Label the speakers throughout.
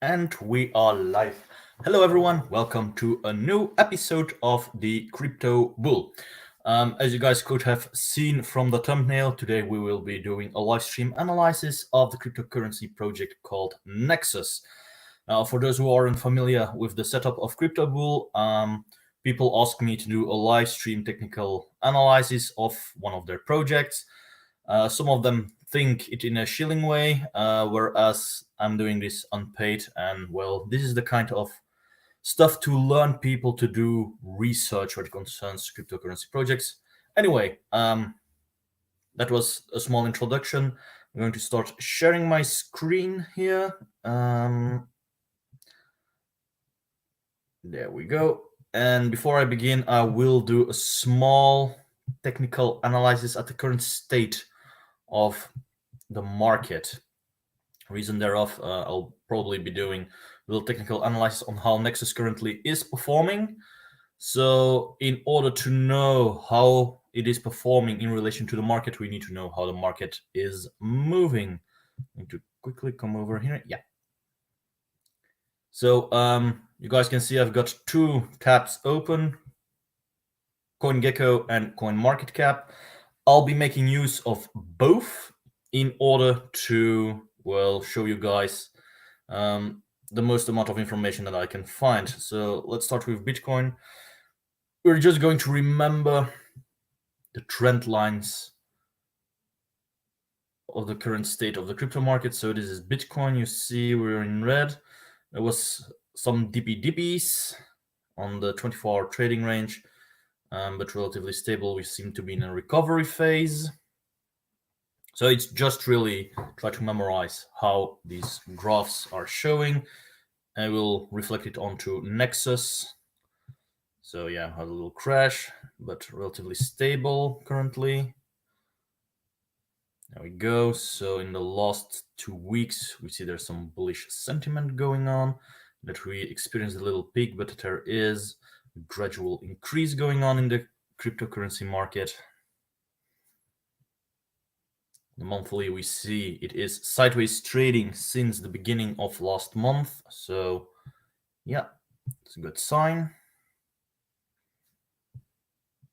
Speaker 1: And we are live. Hello, everyone. Welcome to a new episode of the Crypto Bull. As you guys could have seen from the thumbnail, today we will be doing a live stream analysis of the cryptocurrency project called NEXUS. Now, for those who aren't familiar with the setup of Crypto Bull, people ask me to do a live stream technical analysis of one of their projects. Some of them think it in a shilling way, whereas I'm doing this unpaid. And well, this is the kind of stuff to learn people to do research when it concerns cryptocurrency projects. Anyway, that was a small introduction. I'm going to start sharing my screen here. There we go. And before I begin, I will do a small technical analysis at the current state of the market. Reason thereof, I'll probably be doing a little technical analysis on how NEXUS currently is performing. So in order to know how it is performing in relation to the market, we need to know how the market is moving. I need to quickly come over here. Yeah. So you guys can see I've got two tabs open, Gecko and CoinMarketCap. I'll be making use of both in order to, well, show you guys the most amount of information that I can find. So let's start with Bitcoin. We're just going to remember the trend lines of the current state of the crypto market. So this is Bitcoin. You see we're in red. There was some dippies on the 24-hour trading range, but relatively stable. We seem to be in a recovery phase. So it's just really try to memorize how these graphs are showing. I will reflect it onto NEXUS. So yeah, had a little crash, but relatively stable currently. There we go. So in the last 2 weeks, we see there's some bullish sentiment going on, that we experienced a little peak, but there is a gradual increase going on in the cryptocurrency market. The monthly, we see it is sideways trading since the beginning of last month. So yeah, it's a good sign.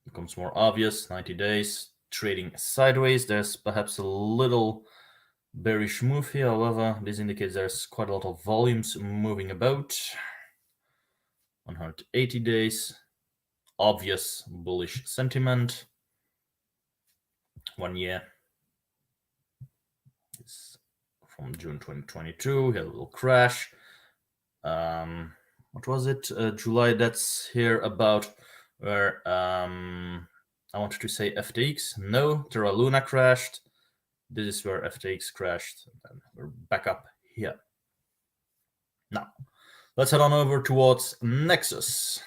Speaker 1: Becomes more obvious, 90 days trading sideways. There's perhaps a little bearish move here. However, this indicates there's quite a lot of volumes moving about. 180 days, obvious bullish sentiment. 1 year. It's from June 2022, had a little crash. What was it? July, that's here about where I wanted to say FTX. No, Terra Luna crashed. This is where FTX crashed. And we're back up here. Now, let's head on over towards NEXUS.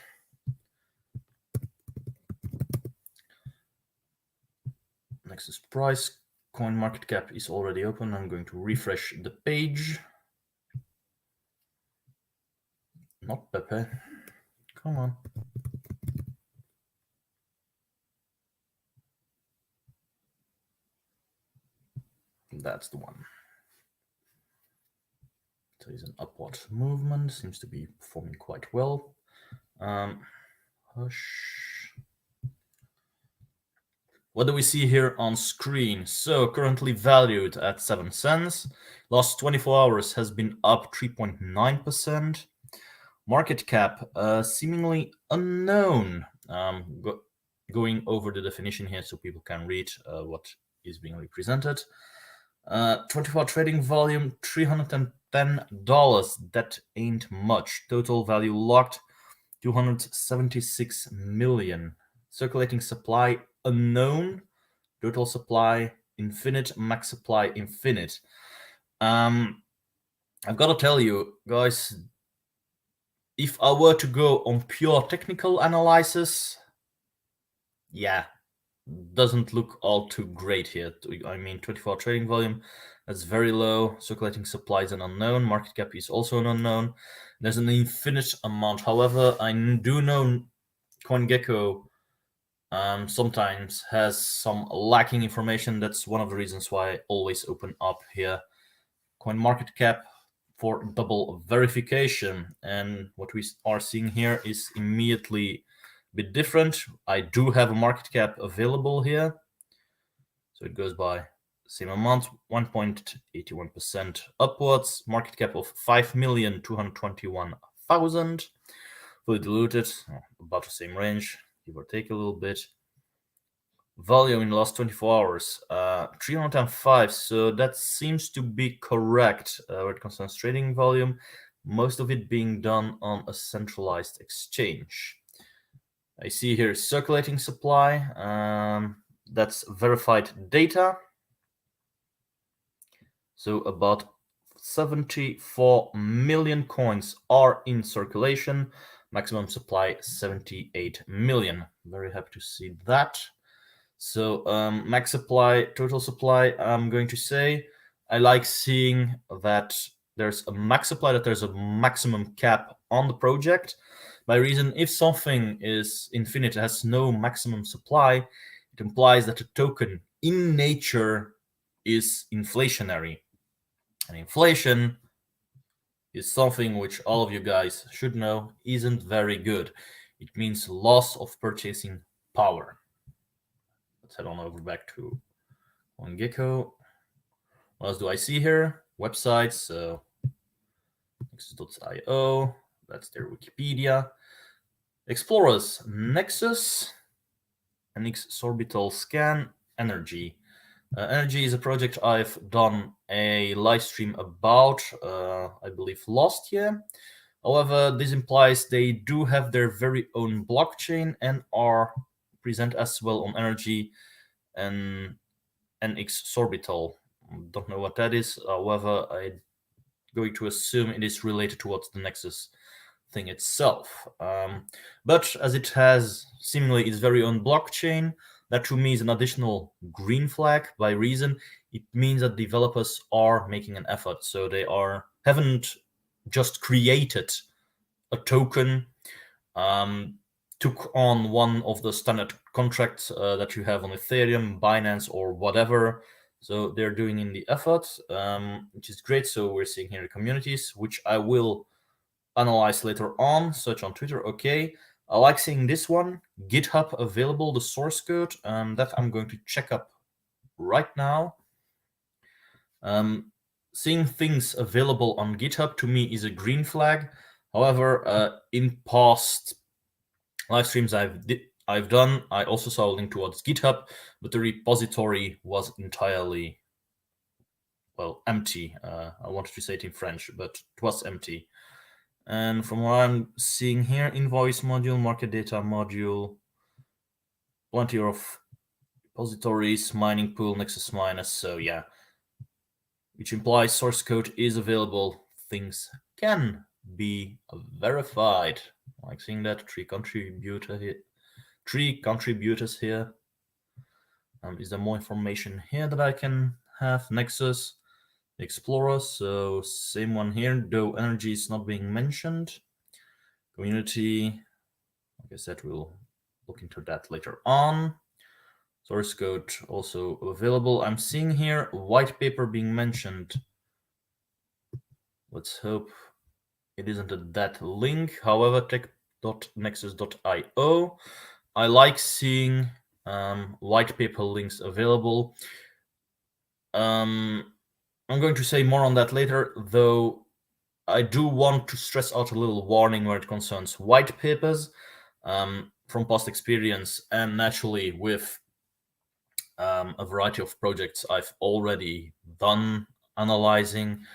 Speaker 1: NEXUS price. CoinMarketCap is already open. I'm going to refresh the page. Not Pepe. Come on. That's the one. So it's an upward movement. Seems to be performing quite well. Hush. What do we see here on screen? So currently valued at 7 cents. Last 24 hours has been up 3.9%. Market cap seemingly unknown. Going over the definition here so people can read what is being represented. 24 trading volume, $310. That ain't much. Total value locked, 276 million. Circulating supply unknown. Total supply infinite. Max supply infinite. I've got to tell you guys, if I were to go on pure technical analysis, yeah, doesn't look all too great here. I mean, 24 trading volume, that's very low. Circulating supply is an unknown. Market cap is also an unknown. There's an infinite amount. However, I do know CoinGecko sometimes has some lacking information. That's one of the reasons why I always open up here. CoinMarketCap for double verification. And what we are seeing here is immediately a bit different. I do have a market cap available here. So it goes by same amount, 1.81% upwards, market cap of 5,221,000, fully diluted, about the same range, give or take a little bit. Volume in the last 24 hours, 305, so that seems to be correct when it concerns trading volume, most of it being done on a centralized exchange. I see here circulating supply, that's verified data. So about 74 million coins are in circulation. Maximum supply 78 million. Very happy to see that. So max supply, total supply, I'm going to say, I like seeing that there's a max supply, that there's a maximum cap on the project. By reason, if something is infinite, has no maximum supply, it implies that the token in nature is inflationary. And inflation is something which all of you guys should know isn't very good. It means loss of purchasing power. Let's head on over back to Gecko. What else do I see here? Websites, so NEXUS.io, that's their Wikipedia. Explorers, Nexus, NX orbital scan, energy. Energy is a project I've done a live stream about, I believe last year. However, this implies they do have their very own blockchain and are present as well on energy and NX orbital. Don't know what that is. However, I'm going to assume it is related towards the Nexus thing itself. But as it has seemingly its very own blockchain, that to me is an additional green flag. By reason, it means that developers are making an effort. So they haven't just created a token, took on one of the standard contracts that you have on Ethereum, Binance, or whatever. So they're doing in the effort, which is great. So we're seeing here the communities, which I will analyze later on, search on Twitter. Okay. I like seeing this one, GitHub available, the source code, that I'm going to check up right now. Seeing things available on GitHub to me is a green flag. However, in past live streams I've done, I also saw a link towards GitHub, but the repository was entirely, well, empty. I wanted to say it in French, but it was empty. And from what I'm seeing here, invoice module, market data module, plenty of repositories, mining pool, Nexus minus. So yeah, which implies source code is available. Things can be verified. Like seeing that three contributors here. Is there more information here that I can have? Nexus. Explorer, so same one here, though energy is not being mentioned. Community, like I said, we'll look into that later on. Source code also available. I'm seeing here white paper being mentioned. Let's hope it isn't that link. However, tech.nexus.io. I like seeing white paper links available. I'm going to say more on that later, though I do want to stress out a little warning where it concerns white papers from past experience, and naturally with a variety of projects I've already done analyzing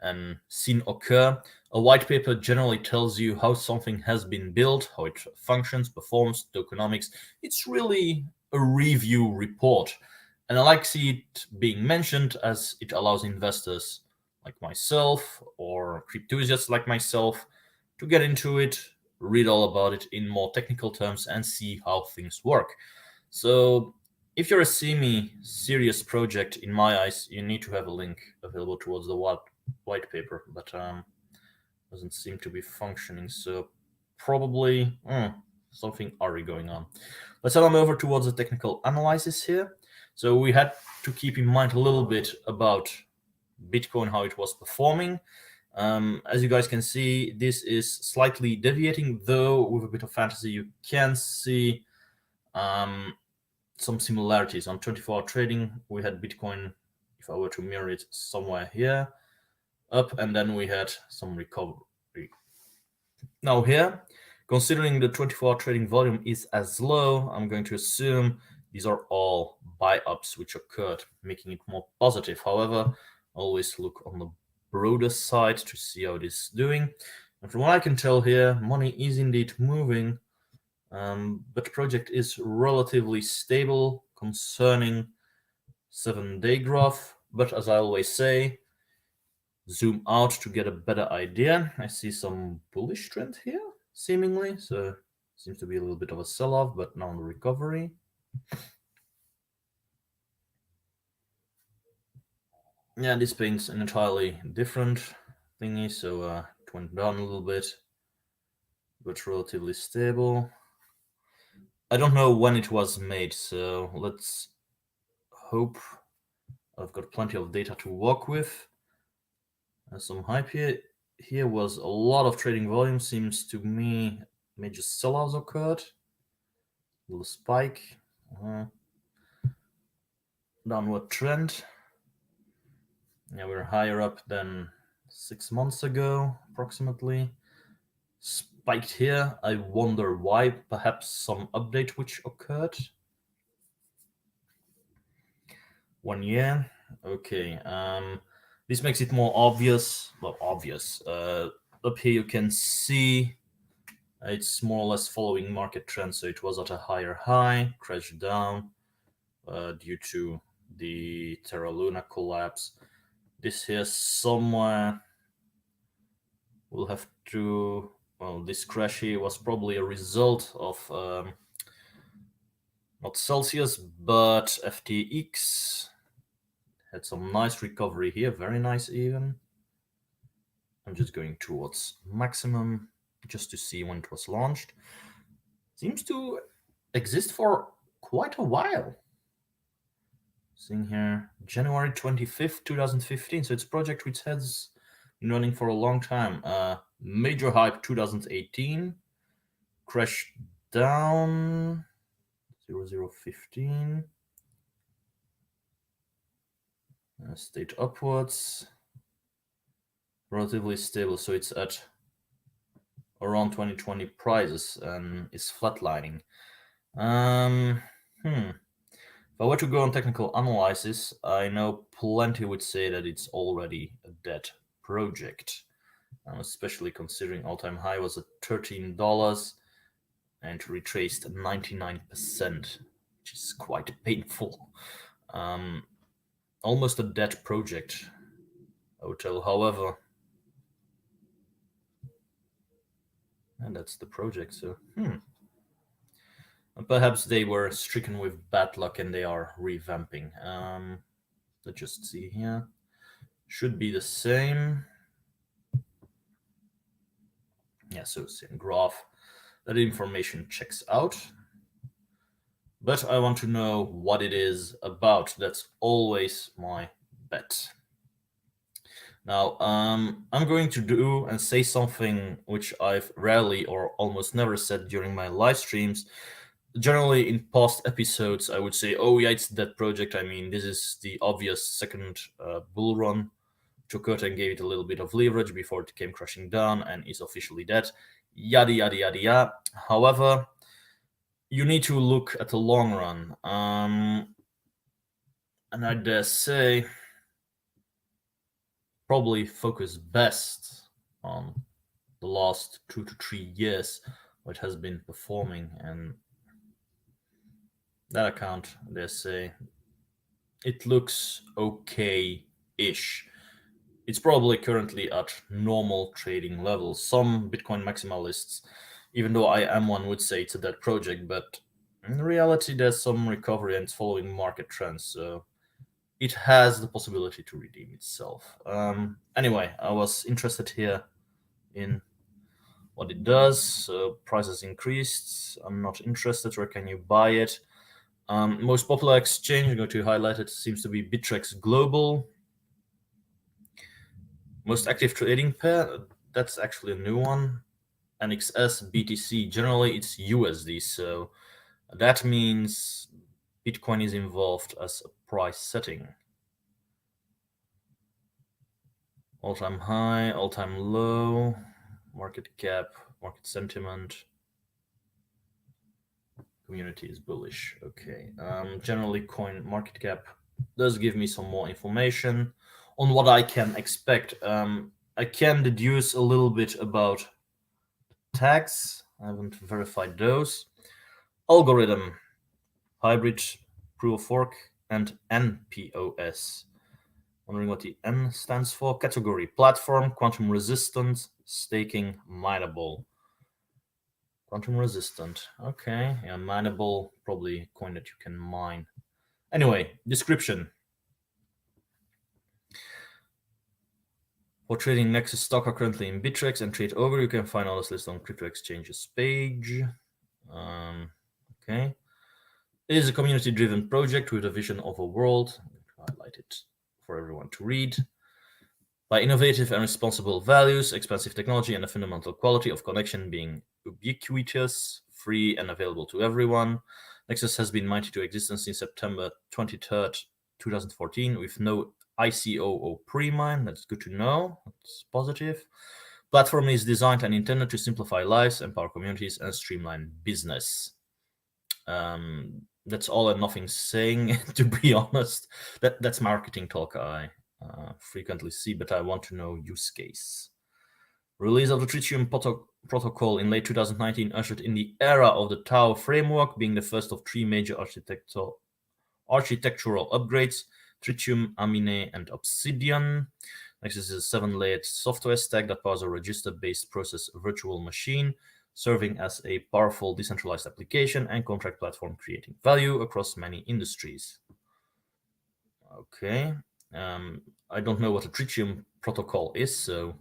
Speaker 1: and seen occur. A white paper generally tells you how something has been built, how it functions, performs, tokenomics. It's really a review report. And I like to see it being mentioned as it allows investors like myself or crypthusiasts like myself to get into it, read all about it in more technical terms, and see how things work. So if you're a semi-serious project, in my eyes, you need to have a link available towards the white paper, but doesn't seem to be functioning. So probably something already going on. Let's head on over towards the technical analysis here. So we had to keep in mind a little bit about Bitcoin, how it was performing. As you guys can see, this is slightly deviating, though with a bit of fantasy you can see some similarities. On 24-hour trading, we had Bitcoin, if I were to mirror it, somewhere here, up, and then we had some recovery. Now here, considering the 24-hour trading volume is as low, I'm going to assume these are all buy-ups which occurred, making it more positive. However, always look on the broader side to see how it is doing. And from what I can tell here, money is indeed moving, but the project is relatively stable concerning 7-day graph. But as I always say, zoom out to get a better idea. I see some bullish trend here, seemingly. So seems to be a little bit of a sell-off, but now the recovery. Yeah, this paints an entirely different thingy. So it went down a little bit, but relatively stable. I don't know when it was made, so let's hope. I've got plenty of data to work with. Some hype here. Here was a lot of trading volume. Seems to me major sell-offs occurred. Little spike. Downward trend. Yeah, we're higher up than 6 months ago, approximately. Spiked here. I wonder why. Perhaps some update which occurred. 1 year. Okay. This makes it more obvious. Well, obvious. Up here you can see it's more or less following market trend. So it was at a higher high, crashed down due to the Terra Luna collapse. This here somewhere we'll have to. Well, this crash here was probably a result of not Celsius but FTX. Had some nice recovery here, very nice even. I'm just going towards maximum just to see when it was launched. Seems to exist for quite a while. Seeing here, January 25th, 2015. So it's a project which has been running for a long time. Major hype 2018. Crash down 0015. Stayed upwards. Relatively stable. So it's at around 2020 prices and is flatlining. If I were to go on technical analysis, I know plenty would say that it's already a dead project, especially considering all-time high was at $13 and retraced 99%, which is quite painful. Almost a dead project, I would tell. However, and that's the project, so perhaps they were stricken with bad luck and they are revamping. Let's just see here. Should be the same. Yeah, so same graph. That information checks out. But I want to know what it is about. That's always my bet. Now, I'm going to do and say something which I've rarely or almost never said during my live streams. Generally, in past episodes, I would say, oh yeah, it's that project. I mean, this is the obvious second bull run. Occurred and gave it a little bit of leverage before it came crashing down and is officially dead. Yada, yada, yada, yada. However, you need to look at the long run. And I dare say, probably focus best on the last 2 to 3 years, what has been performing, and that account, I dare say, it looks okay-ish. It's probably currently at normal trading levels. Some Bitcoin maximalists, even though I am one, would say it's a dead project, but in reality, there's some recovery and it's following market trends, so it has the possibility to redeem itself. Anyway, I was interested here in what it does. So prices increased. I'm not interested. Where can you buy it? Most popular exchange, I'm going to highlight it, seems to be Bittrex Global. Most active trading pair, that's actually a new one. NXS, BTC, generally it's USD, so that means Bitcoin is involved as a price setting. All-time high, all-time low, market cap, market sentiment. Community is bullish. Okay. Generally, coin market cap does give me some more information on what I can expect. I can deduce a little bit about tags. I haven't verified those. Algorithm, hybrid, proof of work, and NPOS. Wondering what the N stands for. Category, platform, quantum resistant, staking, mineable. Quantum resistant. Okay, yeah, mineable, probably a coin that you can mine. Anyway, description. For trading NEXUS stock are currently in Bittrex and Trade Over. You can find all this list on Crypto Exchange's page. Okay. It is a community-driven project with a vision of a world. I'll highlight it for everyone to read. By innovative and responsible values, expansive technology, and a fundamental quality of connection being ubiquitous, free, and available to everyone, NEXUS has been mined into existence since September 23rd, 2014, with no ICO pre-mine. That's good to know. That's positive. Platform is designed and intended to simplify lives, empower communities, and streamline business. That's all and nothing saying, to be honest. That's marketing talk I frequently see, but I want to know use case. Release of the Tritium protocol in late 2019 ushered in the era of the Tau framework, being the first of three major architectural upgrades: Tritium, Amine, and Obsidian. NEXUS is a 7-layered software stack that powers a register-based process virtual machine, serving as a powerful decentralized application and contract platform creating value across many industries. Okay. I don't know what a Tritium protocol is, so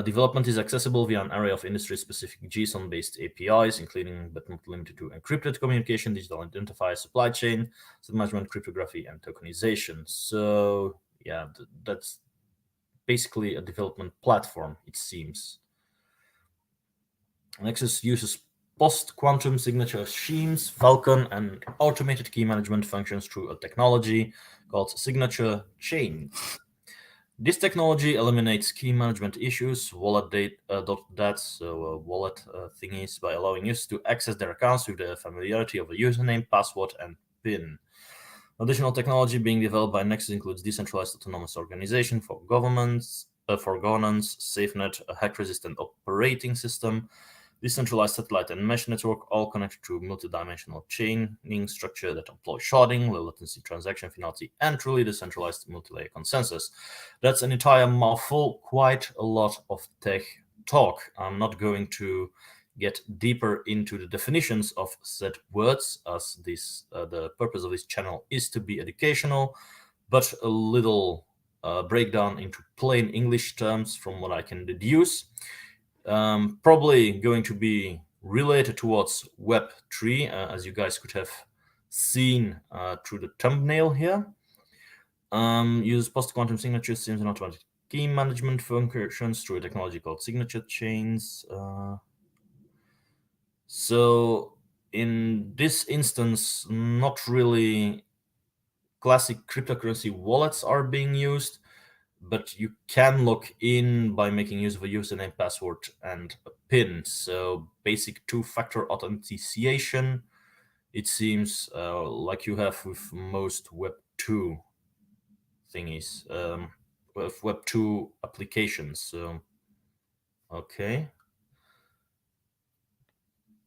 Speaker 1: development is accessible via an array of industry-specific JSON-based APIs, including but not limited to encrypted communication, digital identifier, supply chain, asset management, cryptography, and tokenization. So yeah, that's basically a development platform, it seems. NEXUS uses post-quantum signature schemes, Falcon, and automated key management functions through a technology called signature chains. This technology eliminates key management issues, wallet thingies, by allowing users to access their accounts with the familiarity of a username, password, and PIN. Additional technology being developed by NEXUS includes decentralized autonomous organization for governance, SafeNet, a hack-resistant operating system, decentralized satellite and mesh network, all connected to multidimensional chaining structure that employ sharding, low latency transaction finality, and truly decentralized multi-layer consensus. That's an entire mouthful, quite a lot of tech talk. I'm not going to get deeper into the definitions of said words, as this the purpose of this channel is to be educational, but a little breakdown into plain English terms from what I can deduce. Probably going to be related towards Web3, as you guys could have seen through the thumbnail here. Uses post-quantum signature systems and automatic key management functions through a technology called signature chains. So in this instance, not really classic cryptocurrency wallets are being used, but you can log in by making use of a username, password, and a PIN. So basic two-factor authentication, it seems like you have with most Web 2 thingies, with Web 2 applications. So, okay.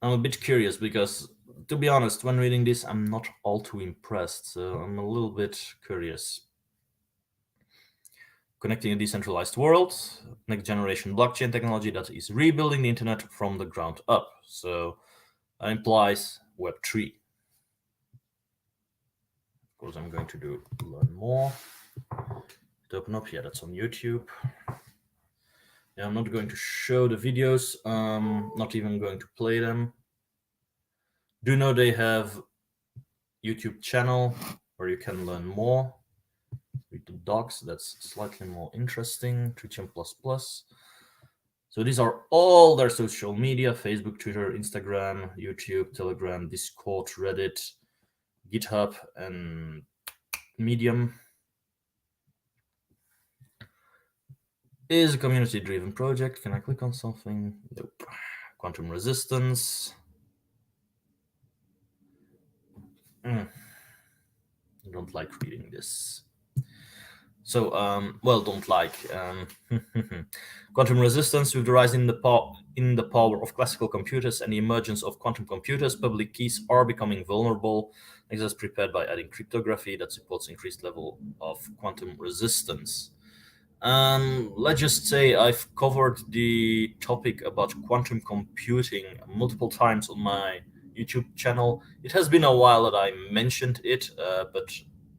Speaker 1: I'm a bit curious because, to be honest, when reading this, I'm not all too impressed. So I'm a little bit curious. Connecting a decentralized world, next generation blockchain technology that is rebuilding the internet from the ground up. So that implies Web3. Of course, I'm going to learn more. To open up, yeah, that's on YouTube. Yeah, I'm not going to show the videos, not even going to play them. Do know they have YouTube channel where you can learn more. Read the docs. That's slightly more interesting. Tritium++. So these are all their social media: Facebook, Twitter, Instagram, YouTube, Telegram, Discord, Reddit, GitHub, and Medium. Is a community-driven project. Can I click on something? Nope. Quantum resistance. I don't like reading this. So, well, don't like. Quantum resistance. With the rise in the power of classical computers and the emergence of quantum computers, public keys are becoming vulnerable. NEXUS prepared by adding cryptography that supports increased level of quantum resistance. Let's just say I've covered the topic about quantum computing multiple times on my YouTube channel. It has been a while that I mentioned it, but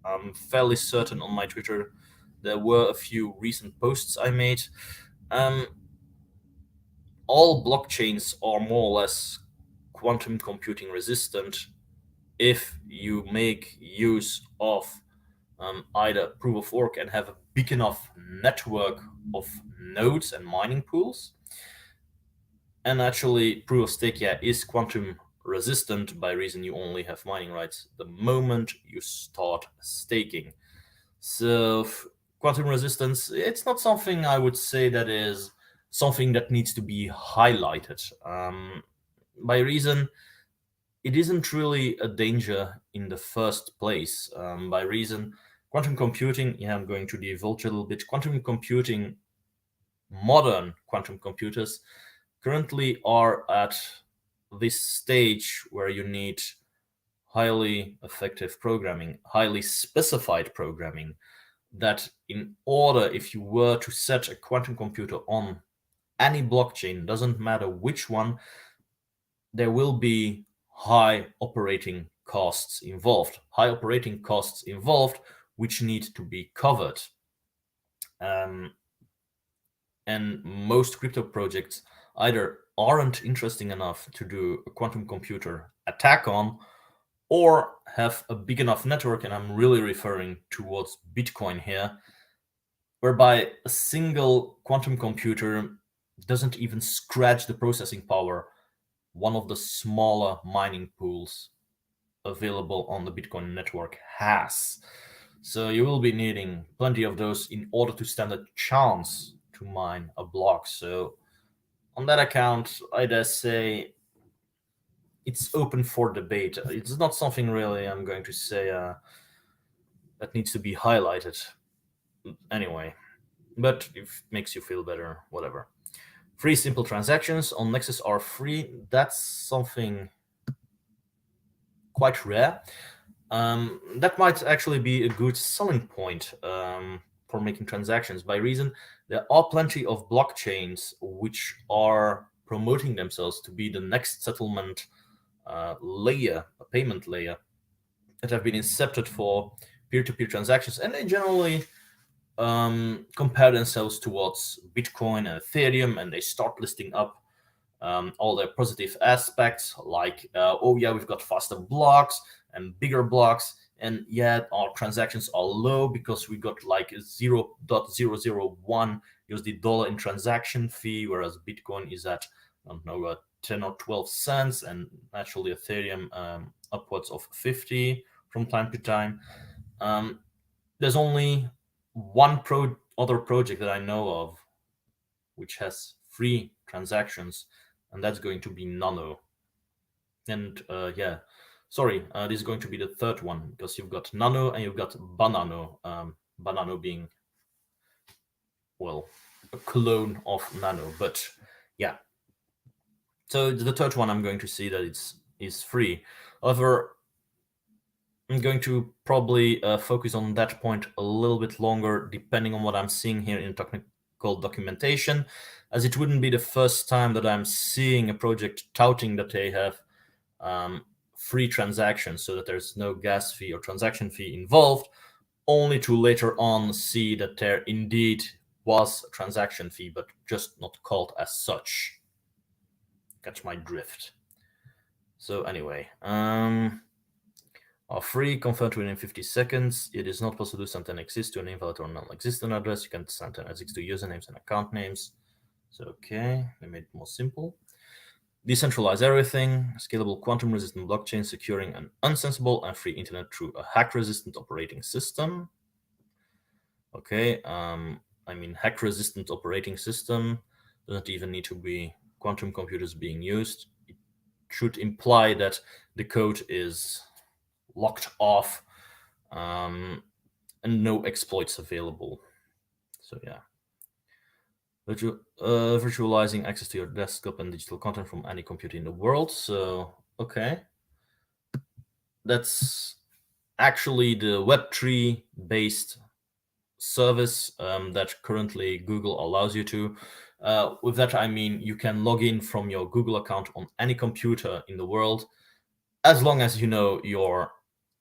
Speaker 1: I'm fairly certain on my Twitter there were a few recent posts I made. All blockchains are more or less quantum computing resistant if you make use of either proof of work and have a big enough network of nodes and mining pools. And actually, proof of stake, is quantum resistant by reason you only have mining rights the moment you start staking. So quantum resistance, it's not something I would say that is something that needs to be highlighted. By reason, it isn't really a danger in the first place. By reason, quantum computing, I'm going to divulge a little bit. Quantum computing, modern quantum computers currently are at this stage where you need highly effective programming, highly specified programming, that in order, if you were to set a quantum computer on any blockchain, doesn't matter which one, there will be high operating costs involved. Which need to be covered. And most crypto projects either aren't interesting enough to do a quantum computer attack on, or have a big enough network, and I'm really referring towards Bitcoin here, whereby a single quantum computer doesn't even scratch the processing power one of the smaller mining pools available on the Bitcoin network has. So you will be needing plenty of those in order to stand a chance to mine a block. So on that account, I dare say it's open for debate. It's not something really, I'm going to say, that needs to be highlighted anyway. But if it makes you feel better, whatever. Free simple transactions on Nexus are free. That's something quite rare. That might actually be a good selling point for making transactions. By reason, there are plenty of blockchains which are promoting themselves to be the next settlement layer, a payment layer, that have been incepted for peer-to-peer transactions, and they generally compare themselves towards Bitcoin and Ethereum, and they start listing up all their positive aspects, like, we've got faster blocks and bigger blocks, and yet our transactions are low because we got like 0.001 USD dollar in transaction fee, whereas Bitcoin is at, I don't know, 10 or 12 cents, and actually Ethereum upwards of 50 from time to time. There's only one other project that I know of which has free transactions, and that's going to be Nano. And this is going to be the third one, because you've got Nano and you've got Banano. Banano being, well, a clone of Nano, but yeah. So the third one, I'm going to see that is free. However, I'm going to probably focus on that point a little bit longer, depending on what I'm seeing here in technical documentation, as it wouldn't be the first time that I'm seeing a project touting that they have free transactions, so that there's no gas fee or transaction fee involved, only to later on see that there indeed was a transaction fee, but just not called as such. Catch my drift. So anyway, are free, confirmed within 50 seconds. It is not possible to send an NXS to an invalid or non-existent address. You can send an NXS to usernames and account names. So, okay, they made it more simple. Decentralize everything, scalable quantum-resistant blockchain securing an unsensible and free internet through a hack-resistant operating system. Okay, I mean, hack-resistant operating system doesn't even need to be quantum computers being used. It should imply that the code is locked off and no exploits available. So yeah. Virtualizing access to your desktop and digital content from any computer in the world. So, okay. That's actually the Web3 based service that currently Google allows you to. With that, I mean you can log in from your Google account on any computer in the world, as long as you know your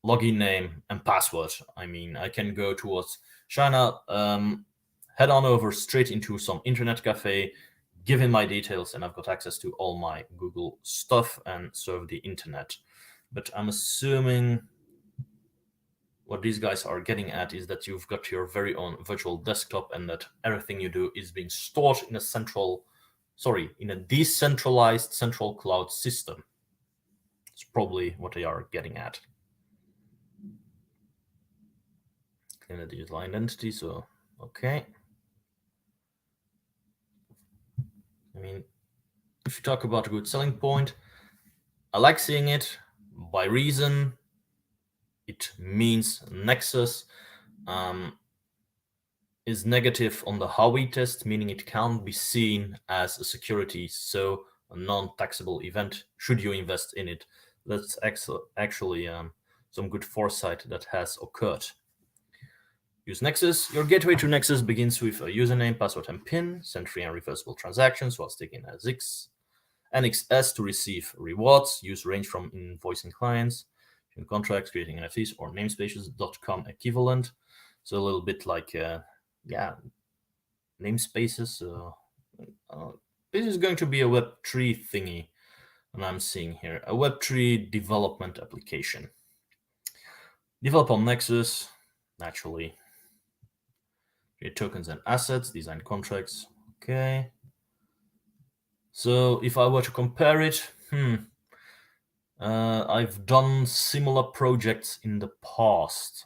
Speaker 1: login name and password. I mean, I can go towards China, head on over straight into some internet cafe, give him my details, and I've got access to all my Google stuff and serve the internet. But I'm assuming what these guys are getting at is that you've got your very own virtual desktop and that everything you do is being stored in a decentralized central cloud system. It's probably what they are getting at. In a digital identity, so okay. I mean, if you talk about a good selling point, I like seeing it by reason. It means NEXUS is negative on the Howey test, meaning it can't be seen as a security, so a non-taxable event should you invest in it. That's actually some good foresight that has occurred. Use NEXUS. Your gateway to NEXUS begins with a username, password, and PIN. Send free and reversible transactions while taking NXS to receive rewards. Use range from invoicing clients, contracts, creating NFTs, or namespaces.com equivalent. So a little bit like, namespaces. This is going to be a Web3 thingy, and I'm seeing here a Web3 development application. Develop on NEXUS, naturally. Create tokens and assets, design contracts. Okay. So if I were to compare it, I've done similar projects in the past,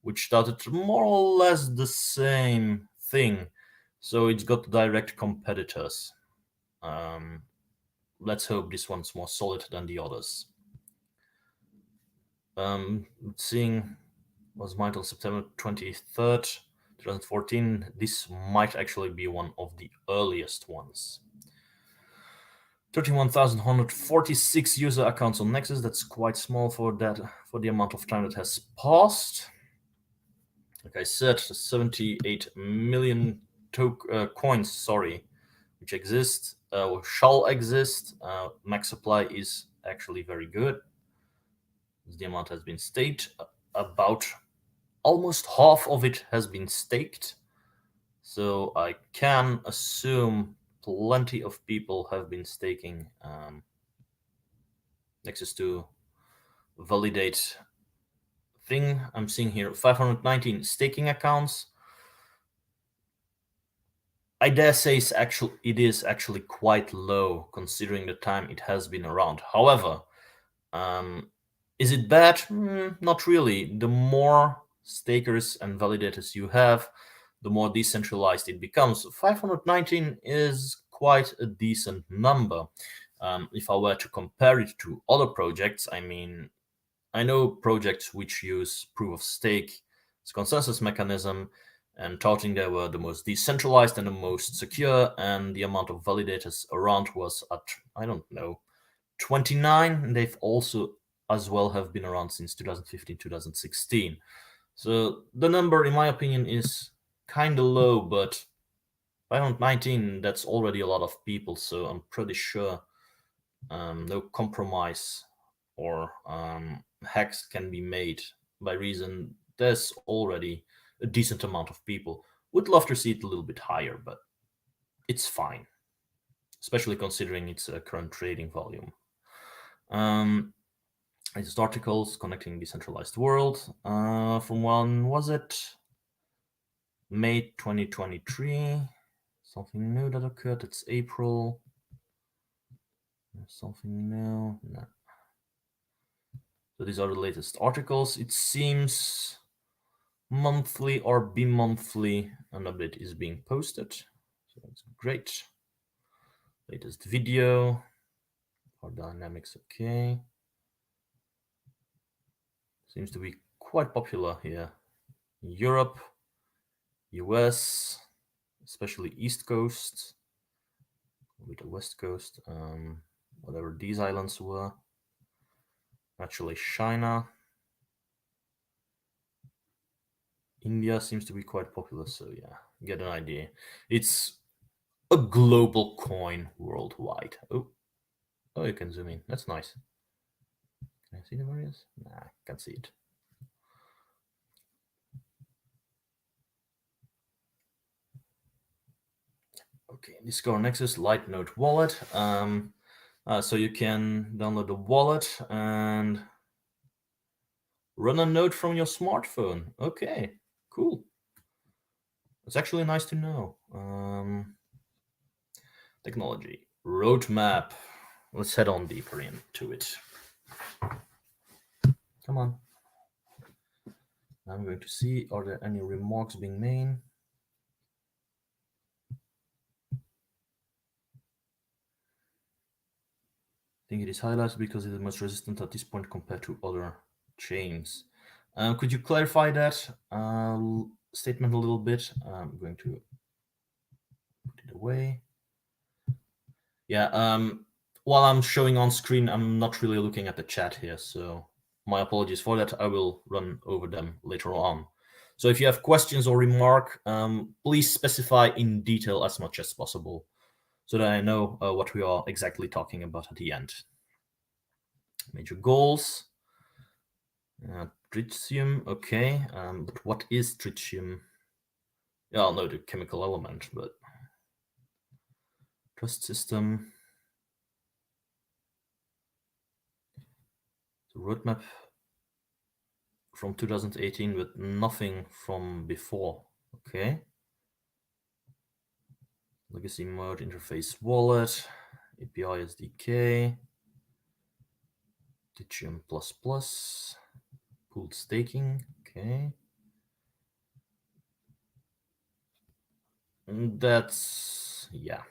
Speaker 1: which started more or less the same thing. So it's got direct competitors. Let's hope this one's more solid than the others. Seeing was mine until September 23rd, 2014. This might actually be one of the earliest ones. 31,146 user accounts on Nexus. That's quite small for the amount of time that has passed. Like I said, 78 million coins, which exist or shall exist. Max supply is actually very good. The amount has been staked. About almost half of it has been staked. So I can assume plenty of people have been staking Nexus to validate thing. I'm seeing here 519 staking accounts. I dare say it is actually quite low considering the time it has been around. However, is it bad? Not really. The more stakers and validators you have, the more decentralized it becomes. 519 is quite a decent number. If I were to compare it to other projects, I mean, I know projects which use proof of stake as consensus mechanism and touting they were the most decentralized and the most secure, and the amount of validators around was at, I don't know, 29, and they've also as well have been around since 2015, 2016. So the number, in my opinion, is kind of low, but 519, that's already a lot of people, so I'm pretty sure no compromise or hacks can be made by reason there's already a decent amount of people. Would love to see it a little bit higher, but it's fine, especially considering its current trading volume. latest articles connecting decentralized world. From when was it? May 2023. Something new that occurred. It's April. Something new. No. So these are the latest articles. It seems monthly or bi-monthly an update is being posted. So that's great. Latest video. Our dynamics okay. Seems to be quite popular here. Europe, US, especially East Coast, with the West Coast, whatever these islands were. Actually, China. India seems to be quite popular, so yeah, get an idea. It's a global coin worldwide. Oh, you can zoom in. That's nice. Can I see the various? Nah, can't see it. Okay, Discover NEXUS Light Node Wallet. So you can download the wallet and run a node from your smartphone. Okay, cool. It's actually nice to know. Technology roadmap. Let's head on deeper into it. Come on. I'm going to see, are there any remarks being made? I think it is highlighted because it is most resistant at this point compared to other chains. Could you clarify that statement a little bit? I'm going to put it away. Yeah, while I'm showing on screen, I'm not really looking at the chat here, so my apologies for that. I will run over them later on. So if you have questions or remark, please specify in detail as much as possible so that I know what we are exactly talking about at the end. Major goals. Tritium, okay. But what is tritium? Yeah, I'll know the chemical element, but trust system. The roadmap from 2018 with nothing from before. Okay. Legacy mode, interface wallet, API SDK, Tritium++, pooled staking. Okay. And that's, yeah.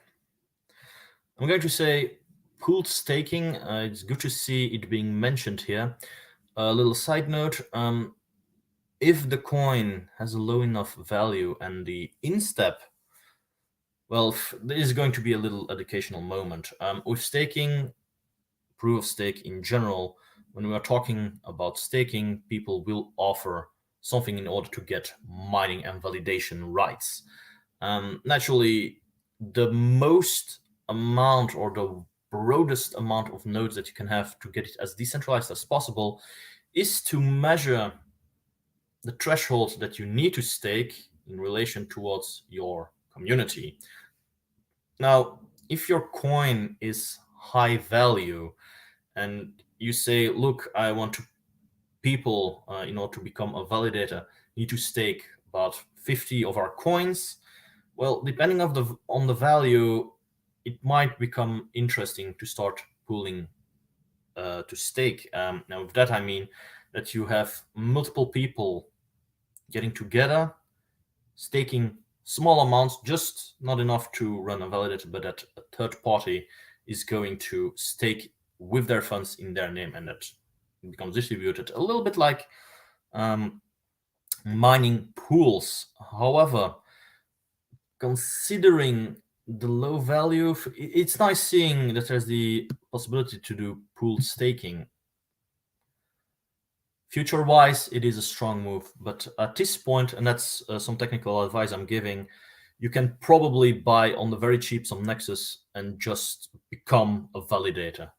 Speaker 1: I'm going to say pooled staking. It's good to see it being mentioned here. A little side note, if the coin has a low enough value and the instep, well, there is going to be a little educational moment. With staking, proof of stake in general, when we are talking about staking, people will offer something in order to get mining and validation rights. Naturally, the most amount or the broadest amount of nodes that you can have to get it as decentralized as possible is to measure the threshold that you need to stake in relation towards your community. Now, if your coin is high value and you say, look, I want to people in order to become a validator need to stake about 50 of our coins, well, depending on the value, it might become interesting to start pooling to stake. Now, with that, I mean that you have multiple people getting together, staking small amounts, just not enough to run a validator, but that a third party is going to stake with their funds in their name, and that becomes distributed a little bit like mining pools. However, considering the low value, it's nice seeing that there's the possibility to do pooled staking. Future-wise, it is a strong move, but at this point, and that's some technical advice I'm giving, you can probably buy on the very cheap some Nexus and just become a validator,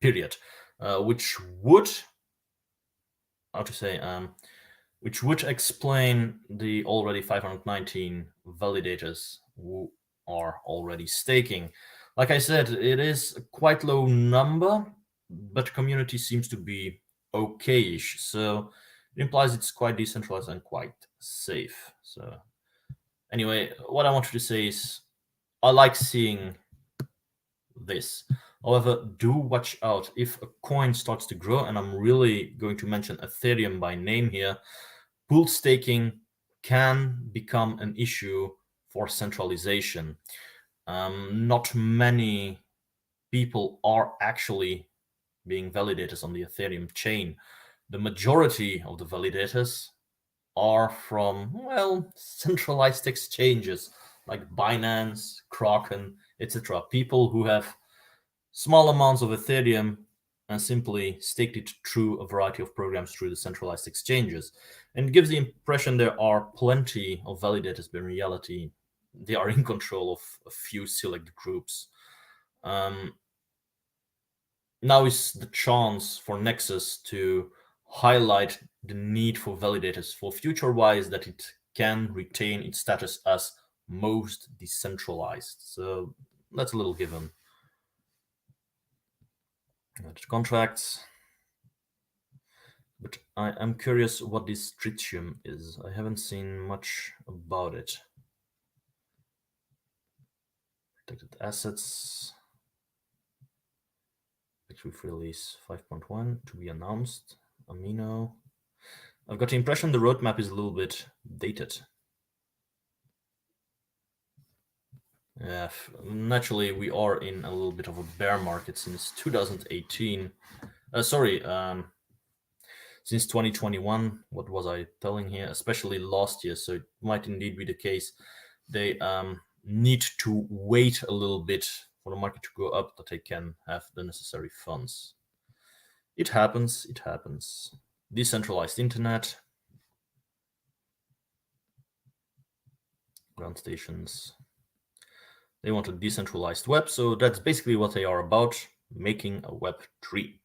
Speaker 1: period. Which would, how to say, which would explain the already 519 validators who are already staking. Like I said, it is a quite low number, but community seems to be okayish. So it implies it's quite decentralized and quite safe. So anyway, what I wanted to say is I like seeing this. However, do watch out if a coin starts to grow, and I'm really going to mention Ethereum by name here. Pool staking can become an issue for centralization. Not many people are actually being validators on the Ethereum chain. The majority of the validators are from, well, centralized exchanges like Binance, Kraken, etc. People who have small amounts of Ethereum and simply staked it through a variety of programs through the centralized exchanges. And it gives the impression there are plenty of validators, but in reality, they are in control of a few select groups. Um, Now is the chance for Nexus to highlight the need for validators for future-wise that it can retain its status as most decentralized. So that's a little given. Contracts. But I am curious what this tritium is. I haven't seen much about it. Protected assets. Active release 5.1 to be announced. Amino. I've got the impression the roadmap is a little bit dated. Yeah, naturally we are in a little bit of a bear market since 2018. Since 2021. What was I telling here? Especially last year, so it might indeed be the case. They need to wait a little bit for the market to go up that they can have the necessary funds. It happens. It happens. Decentralized internet. Ground stations. They want a decentralized web, so that's basically what they are about, making a web tree.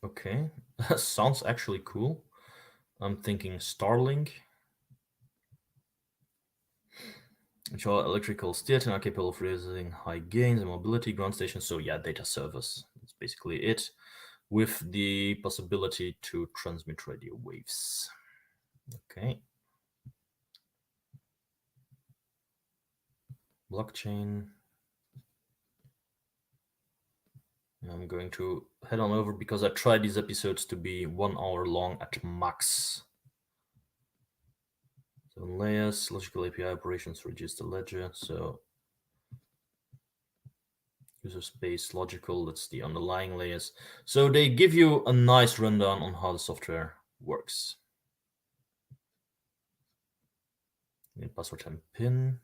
Speaker 1: Okay, sounds actually cool. I'm thinking Starlink. Which are electrical state and are capable of raising high gains and mobility. Ground station, so yeah, data service. That's basically it, with the possibility to transmit radio waves. Okay. Blockchain. I'm going to head on over because I tried these episodes to be 1 hour long at max. So layers, logical API operations, register ledger. So user space, logical, that's the underlying layers. So they give you a nice rundown on how the software works. Password and PIN.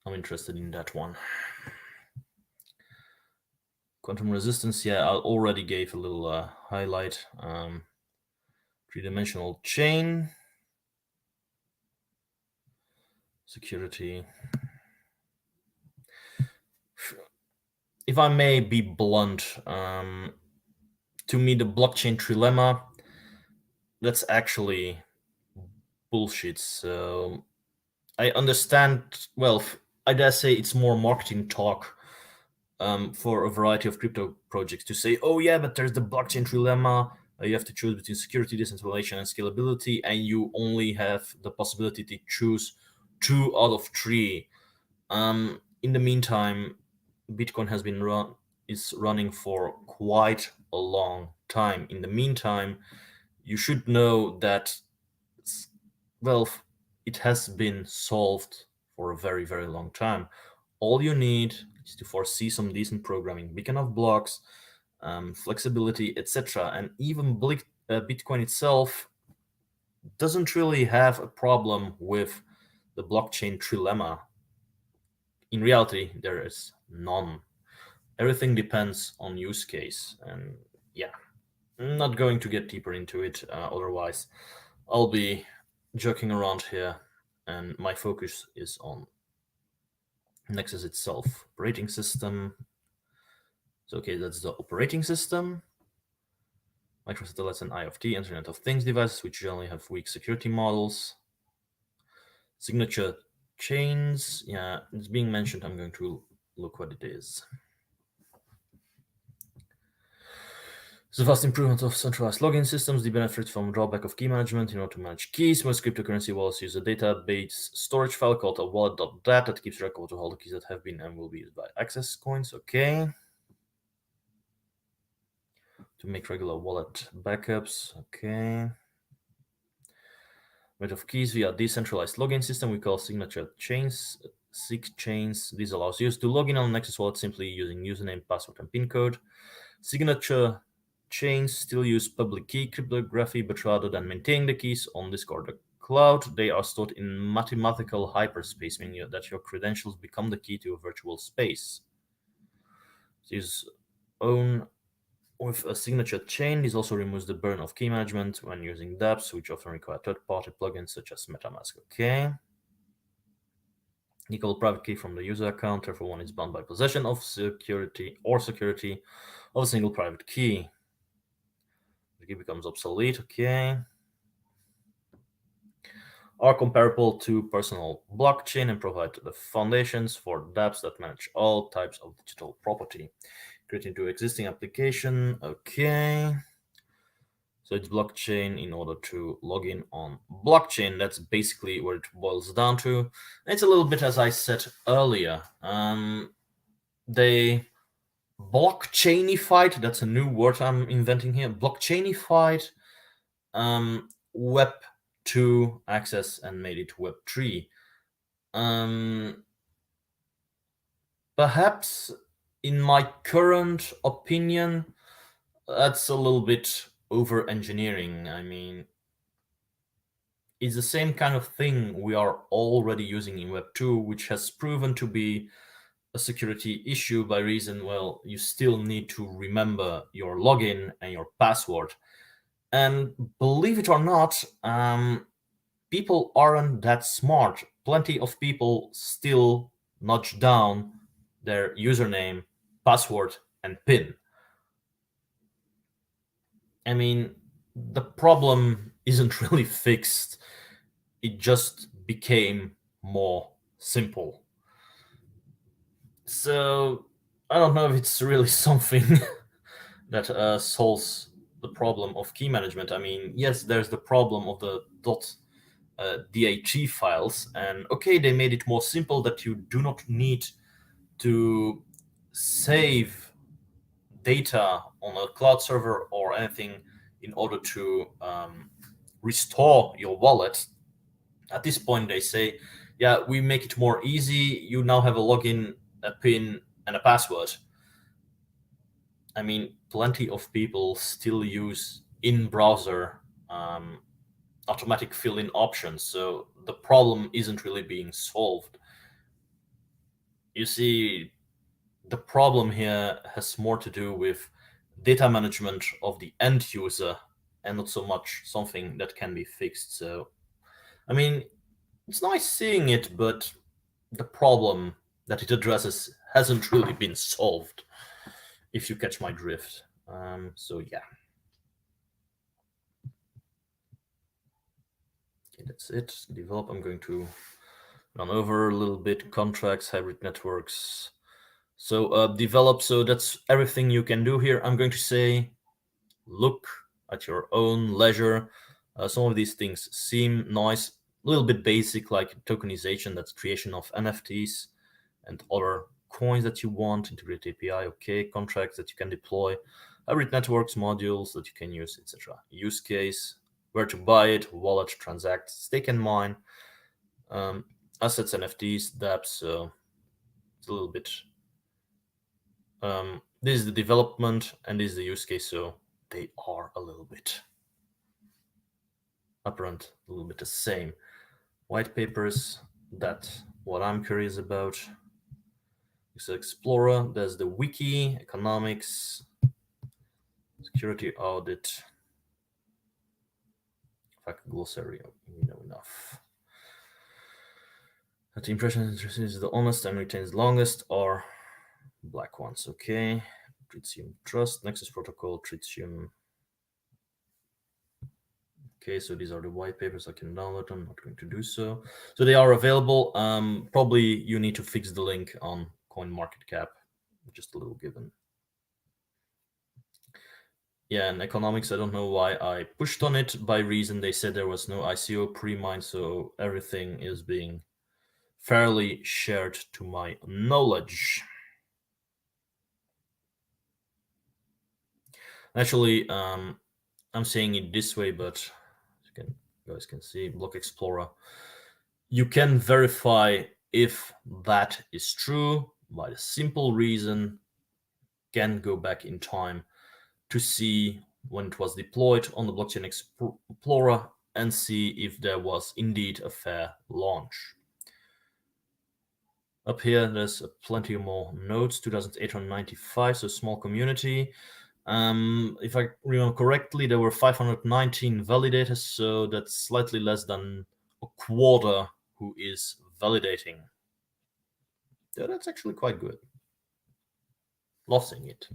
Speaker 1: I'm interested in that one. Quantum resistance, yeah, I already gave a little highlight. Three-dimensional chain. Security. If I may be blunt, to me the blockchain trilemma, that's actually bullshit. So I understand, well, I dare say it's more marketing talk for a variety of crypto projects to say, oh yeah, but there's the blockchain trilemma. You have to choose between security, decentralization, and scalability, and you only have the possibility to choose 2 out of 3. In the meantime, Bitcoin has been is running for quite a long time. In the meantime, you should know that, well, it has been solved for a very, very long time. All you need is to foresee some decent programming, big enough blocks, flexibility, etc. And even Bitcoin itself doesn't really have a problem with the blockchain trilemma. In reality, there is none. Everything depends on use case. And yeah, I'm not going to get deeper into it. Otherwise, I'll be joking around here and my focus is on NEXUS itself. Operating system. So okay, that's the operating system. Microsatellites and IoT, Internet of Things devices, which generally have weak security models. Signature chains, yeah, it's being mentioned. I'm going to look what it is. The vast improvement of centralized login systems, the benefit from drawback of key management in order to manage keys. Most cryptocurrency wallets use a database storage file called a wallet.dat that keeps record of all the keys that have been and will be used by access coins. Okay. To make regular wallet backups. Okay. Method of keys via decentralized login system we call signature chains. SIG chains. This allows users to log in on NEXUS wallet simply using username, password, and PIN code. Signature chains still use public key cryptography, but rather than maintaining the keys on disk or the cloud, they are stored in mathematical hyperspace, meaning that your credentials become the key to a virtual space. These own with a signature chain. This also removes the burden of key management when using dApps, which often require third-party plugins such as MetaMask. Okay. Equal private key from the user account, therefore one is bound by possession of security of a single private key. The key becomes obsolete. Okay. Are comparable to personal blockchain and provide the foundations for dApps that manage all types of digital property. Create into existing application. Okay. So it's blockchain in order to log in on blockchain. That's basically what it boils down to. It's a little bit as I said earlier. They blockchainified, that's a new word I'm inventing here, blockchainified Web 2 access and made it Web 3. Perhaps, in my current opinion, that's a little bit over engineering. I mean, it's the same kind of thing we are already using in Web 2, which has proven to be a security issue by reason, well, you still need to remember your login and your password. And believe it or not, people aren't that smart. Plenty of people still notch down their username, password, and PIN. I mean, the problem isn't really fixed. It just became more simple. So I don't know if it's really something that solves the problem of key management. I mean, yes, there's the problem of the .dat files, and okay, they made it more simple that you do not need to save data on a cloud server or anything in order to restore your wallet. At this point, they say, yeah, we make it more easy. You now have a login, a PIN, and a password. I mean, plenty of people still use in-browser automatic fill-in options, so the problem isn't really being solved. You see, the problem here has more to do with data management of the end user and not so much something that can be fixed. So, I mean, it's nice seeing it, but the problem that it addresses hasn't really been solved, if you catch my drift. So yeah. Okay, that's it. Develop. I'm going to run over a little bit. Contracts, hybrid networks. So develop. So that's everything you can do here. I'm going to say, look at your own leisure. Some of these things seem nice, a little bit basic, like tokenization, that's creation of NFTs and other coins that you want, integrated API, okay, contracts that you can deploy, hybrid networks, modules that you can use, etc. Use case, where to buy it, wallet, transact, stake and mine, assets, NFTs, dApps. So it's a little bit. This is the development and this is the use case. So they are a little bit apparent, a little bit the same. White papers, that's what I'm curious about. So Explorer, there's the wiki, economics, security audit, fact glossary, you know enough. The impression is the honest and retains longest, or black ones. Okay. Tritium Trust, Nexus Protocol, Tritium. Okay, so these are the white papers. I can download them. Not going to do so. So they are available. Probably you need to fix the link on CoinMarketCap. Just a little given. Yeah, and economics, I don't know why I pushed on it. By reason, they said there was no ICO pre-mine, so everything is being fairly shared to my knowledge. Actually, I'm saying it this way, but you guys can see Block Explorer. You can verify if that is true by the simple reason can go back in time to see when it was deployed on the Blockchain Explorer and see if there was indeed a fair launch. Up here, there's plenty more nodes, 2,895, so small community. If I remember correctly, there were 519 validators, so that's slightly less than a quarter who is validating. Yeah, that's actually quite good. Love seeing it.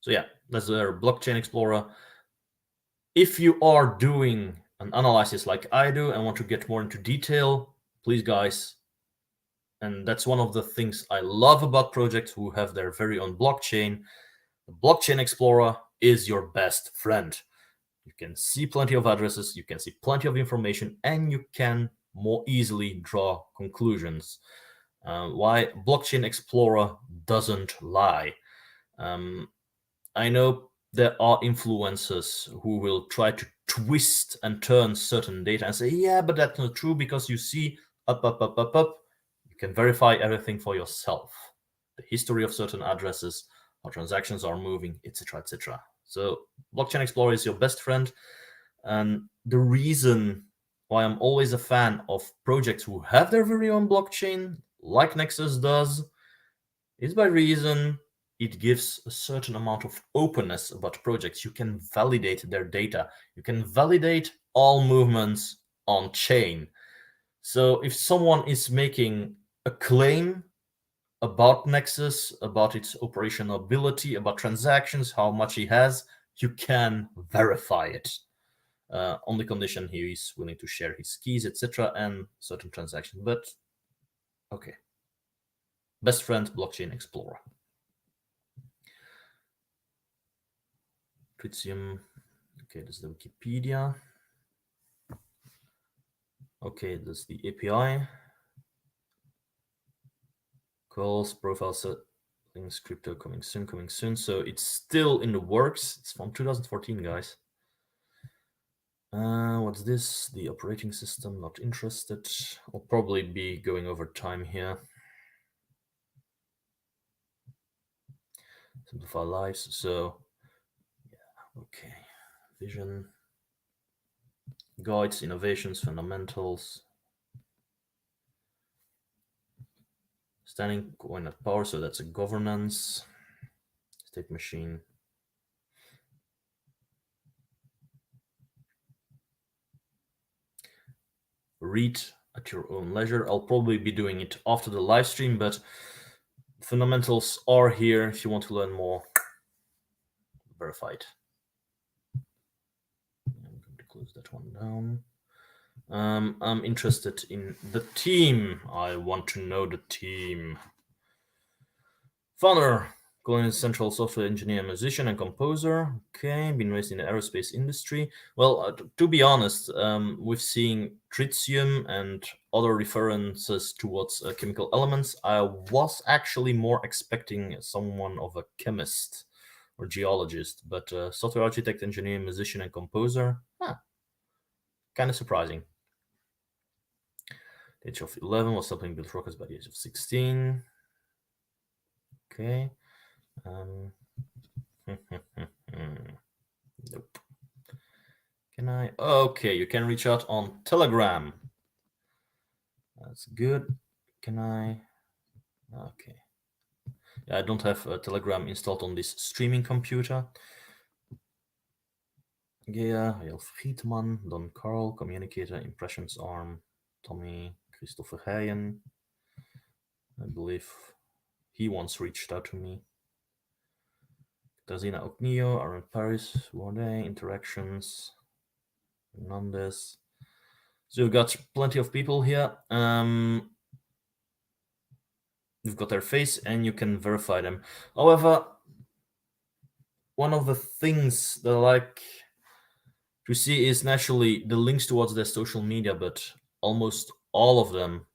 Speaker 1: So yeah, that's their Blockchain Explorer. If you are doing an analysis like I do and want to get more into detail, please guys, and that's one of the things I love about projects who have their very own blockchain. The Blockchain Explorer is your best friend. You can see plenty of addresses, you can see plenty of information, and you can more easily draw conclusions. Why Blockchain Explorer doesn't lie. I know there are influencers who will try to twist and turn certain data and say, yeah, but that's not true because you see up. You can verify everything for yourself. The history of certain addresses, how transactions are moving, etc., etc. So Blockchain Explorer is your best friend. And the reason why I'm always a fan of projects who have their very own blockchain, like Nexus does, is by reason it gives a certain amount of openness about projects. You can validate their data. You can validate all movements on chain. So if someone is making a claim about Nexus, about its operationality, about transactions, how much he has, you can verify it on the condition he is willing to share his keys, etc., and certain transactions. But okay, best friend Blockchain Explorer. Tritium. Okay, this is the Wikipedia. Okay, this is the API. Calls, profile settings, crypto coming soon. So it's still in the works. It's from 2014, guys. What's this? The operating system, not interested. I'll probably be going over time here. Simplify lives. So, yeah, okay. Vision, guides, innovations, fundamentals. Standing coin at power, so that's a governance. State machine. Read at your own leisure. I'll probably be doing it after the live stream, but fundamentals are here if you want to learn more. Verified. I'm going to close that one down. I'm interested in the team. I want to know the team. Founder, Colin Central software engineer, musician, and composer. Okay, been raised in the aerospace industry. Well, to be honest, we've seen tritium and other references towards chemical elements. I was actually more expecting someone of a chemist or geologist, but software architect, engineer, musician, and composer. Kind of surprising. The age of 11 was helping build rockets by the age of 16. Okay. Nope. Can I? Okay, you can reach out on Telegram. That's good. Can I? Okay. Yeah, I don't have Telegram installed on this streaming computer. Yeah, Friedman, Don Carl, Communicator, Impressions Arm, Tommy, Christopher Hayen, I believe he once reached out to me. Tazina Ognio, Aaron Paris, Wade, Interactions, Hernandez. So we've got plenty of people here. You've got their face and you can verify them. However, one of the things that I like to see is naturally the links towards their social media, but almost all of them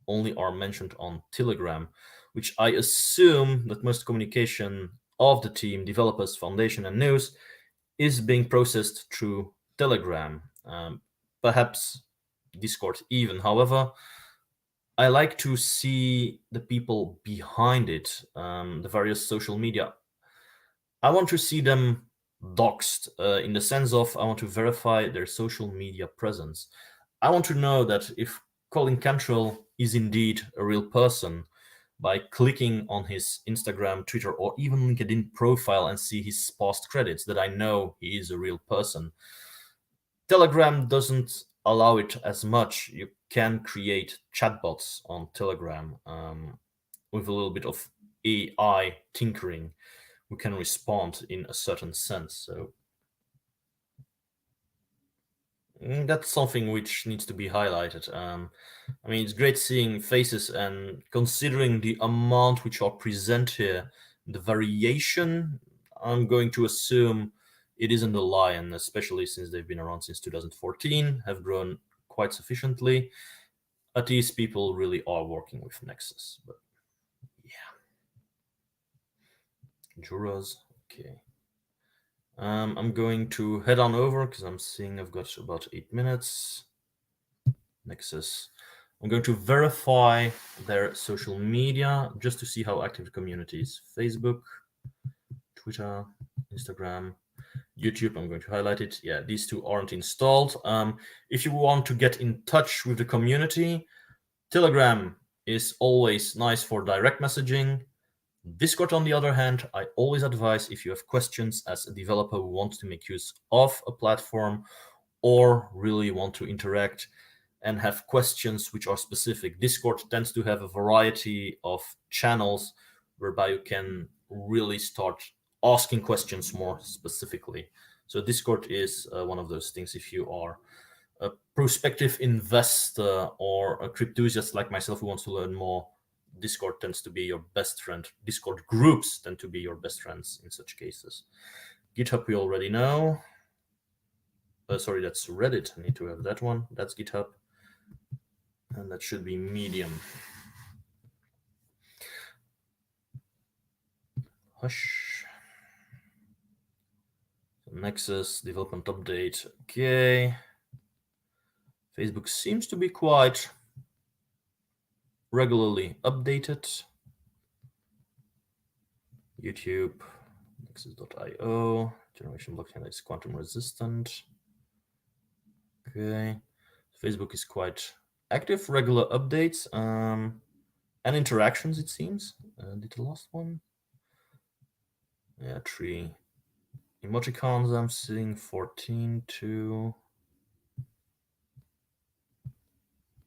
Speaker 1: only are mentioned on Telegram, which I assume that most communication of the team, developers, foundation, and news is being processed through Telegram, perhaps Discord even. However, I like to see the people behind it, the various social media. I want to see them doxed in the sense of I want to verify their social media presence. I want to know that if Colin Cantrell is indeed a real person by clicking on his Instagram, Twitter, or even LinkedIn profile and see his past credits, that I know he is a real person. Telegram doesn't allow it as much. You can create chatbots on Telegram with a little bit of AI tinkering who can respond in a certain sense. So that's something which needs to be highlighted. I mean, it's great seeing faces, and considering the amount which are present here, the variation, I'm going to assume it isn't a lie, and especially since they've been around since 2014, have grown quite sufficiently. At least people really are working with Nexus. But yeah, Juras, okay. I'm going to head on over because I'm seeing I've got about 8 minutes. Nexus. I'm going to verify their social media just to see how active the community is. Facebook, Twitter, Instagram, YouTube. I'm going to highlight it. Yeah, these two aren't installed. If you want to get in touch with the community, Telegram is always nice for direct messaging. Discord, on the other hand, I always advise if you have questions as a developer who wants to make use of a platform or really want to interact and have questions which are specific. Discord tends to have a variety of channels whereby you can really start asking questions more specifically. So Discord is one of those things. If you are a prospective investor or a crypthusiast like myself who wants to learn more, Discord tends to be your best friend. Discord groups tend to be your best friends in such cases. GitHub we already know. Sorry, that's Reddit. I need to have that one. That's GitHub. And that should be Medium. Hush. Nexus development update. Okay. Facebook seems to be quite regularly updated. YouTube, nexus.io, generation blockchain is quantum resistant. Okay. Facebook is quite active, regular updates and interactions, it seems. Did the last one? Yeah, 3 emoticons. I'm seeing 14 to.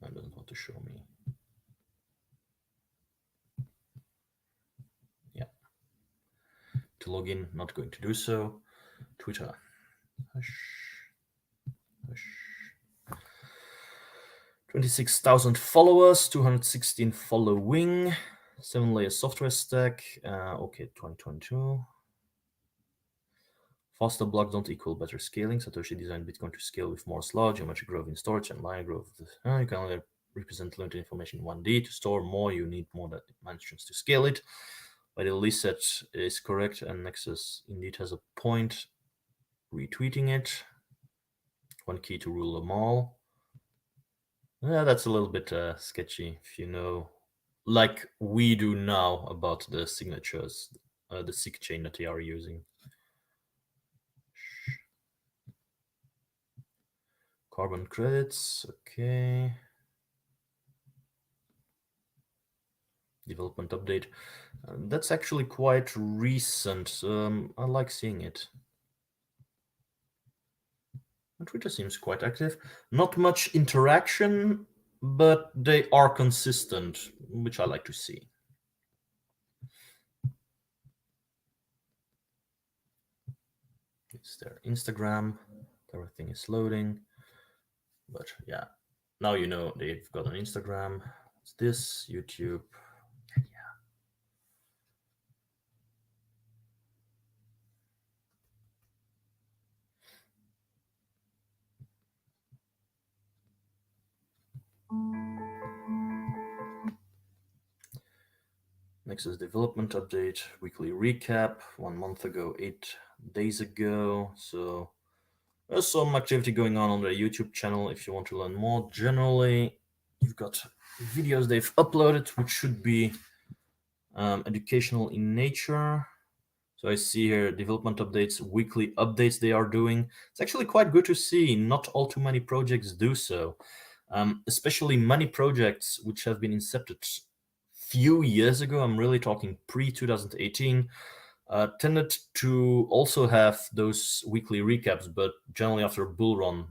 Speaker 1: It doesn't want to show me. Yeah. To log in, not going to do so. Twitter. Hush. Hush. 26,000 followers, 216 following, 7-layer software stack. Okay, 2022. Faster blocks don't equal better scaling. Satoshi designed Bitcoin to scale with Moore's law, geometric growth in storage, and linear growth. You can only represent limited information in 1D. To store more, you need more dimensions to scale it. But the list set is correct, and Nexus indeed has a point. Retweeting it. One key to rule them all. Yeah, that's a little bit sketchy if you know, like we do now, about the signatures, the SIG chain that they are using. Carbon credits, okay. Development update. That's actually quite recent. I like seeing it. Twitter seems quite active. Not much interaction but they are consistent, which I like to see. It's their Instagram. Everything is loading. But yeah, now you know they've got an Instagram. It's this, YouTube. NEXUS development update, weekly recap, 1 month ago, 8 days ago. So there's some activity going on their YouTube channel if you want to learn more. Generally, you've got videos they've uploaded, which should be educational in nature. So I see here development updates, weekly updates they are doing. It's actually quite good to see. Not all too many projects do so, especially many projects which have been incepted few years ago. I'm really talking pre-2018. Tended to also have those weekly recaps, but generally after a bull run,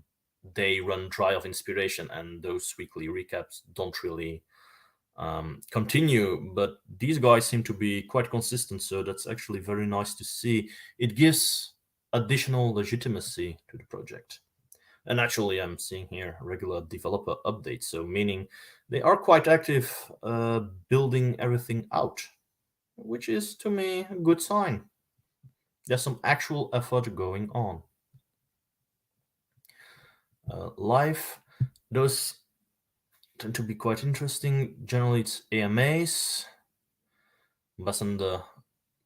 Speaker 1: they run dry of inspiration, and those weekly recaps don't really continue. But these guys seem to be quite consistent, so that's actually very nice to see. It gives additional legitimacy to the project. And actually, I'm seeing here regular developer updates, so meaning they are quite active building everything out, which is to me a good sign. There's some actual effort going on. Live, those tend to be quite interesting. Generally, it's AMAs, based on the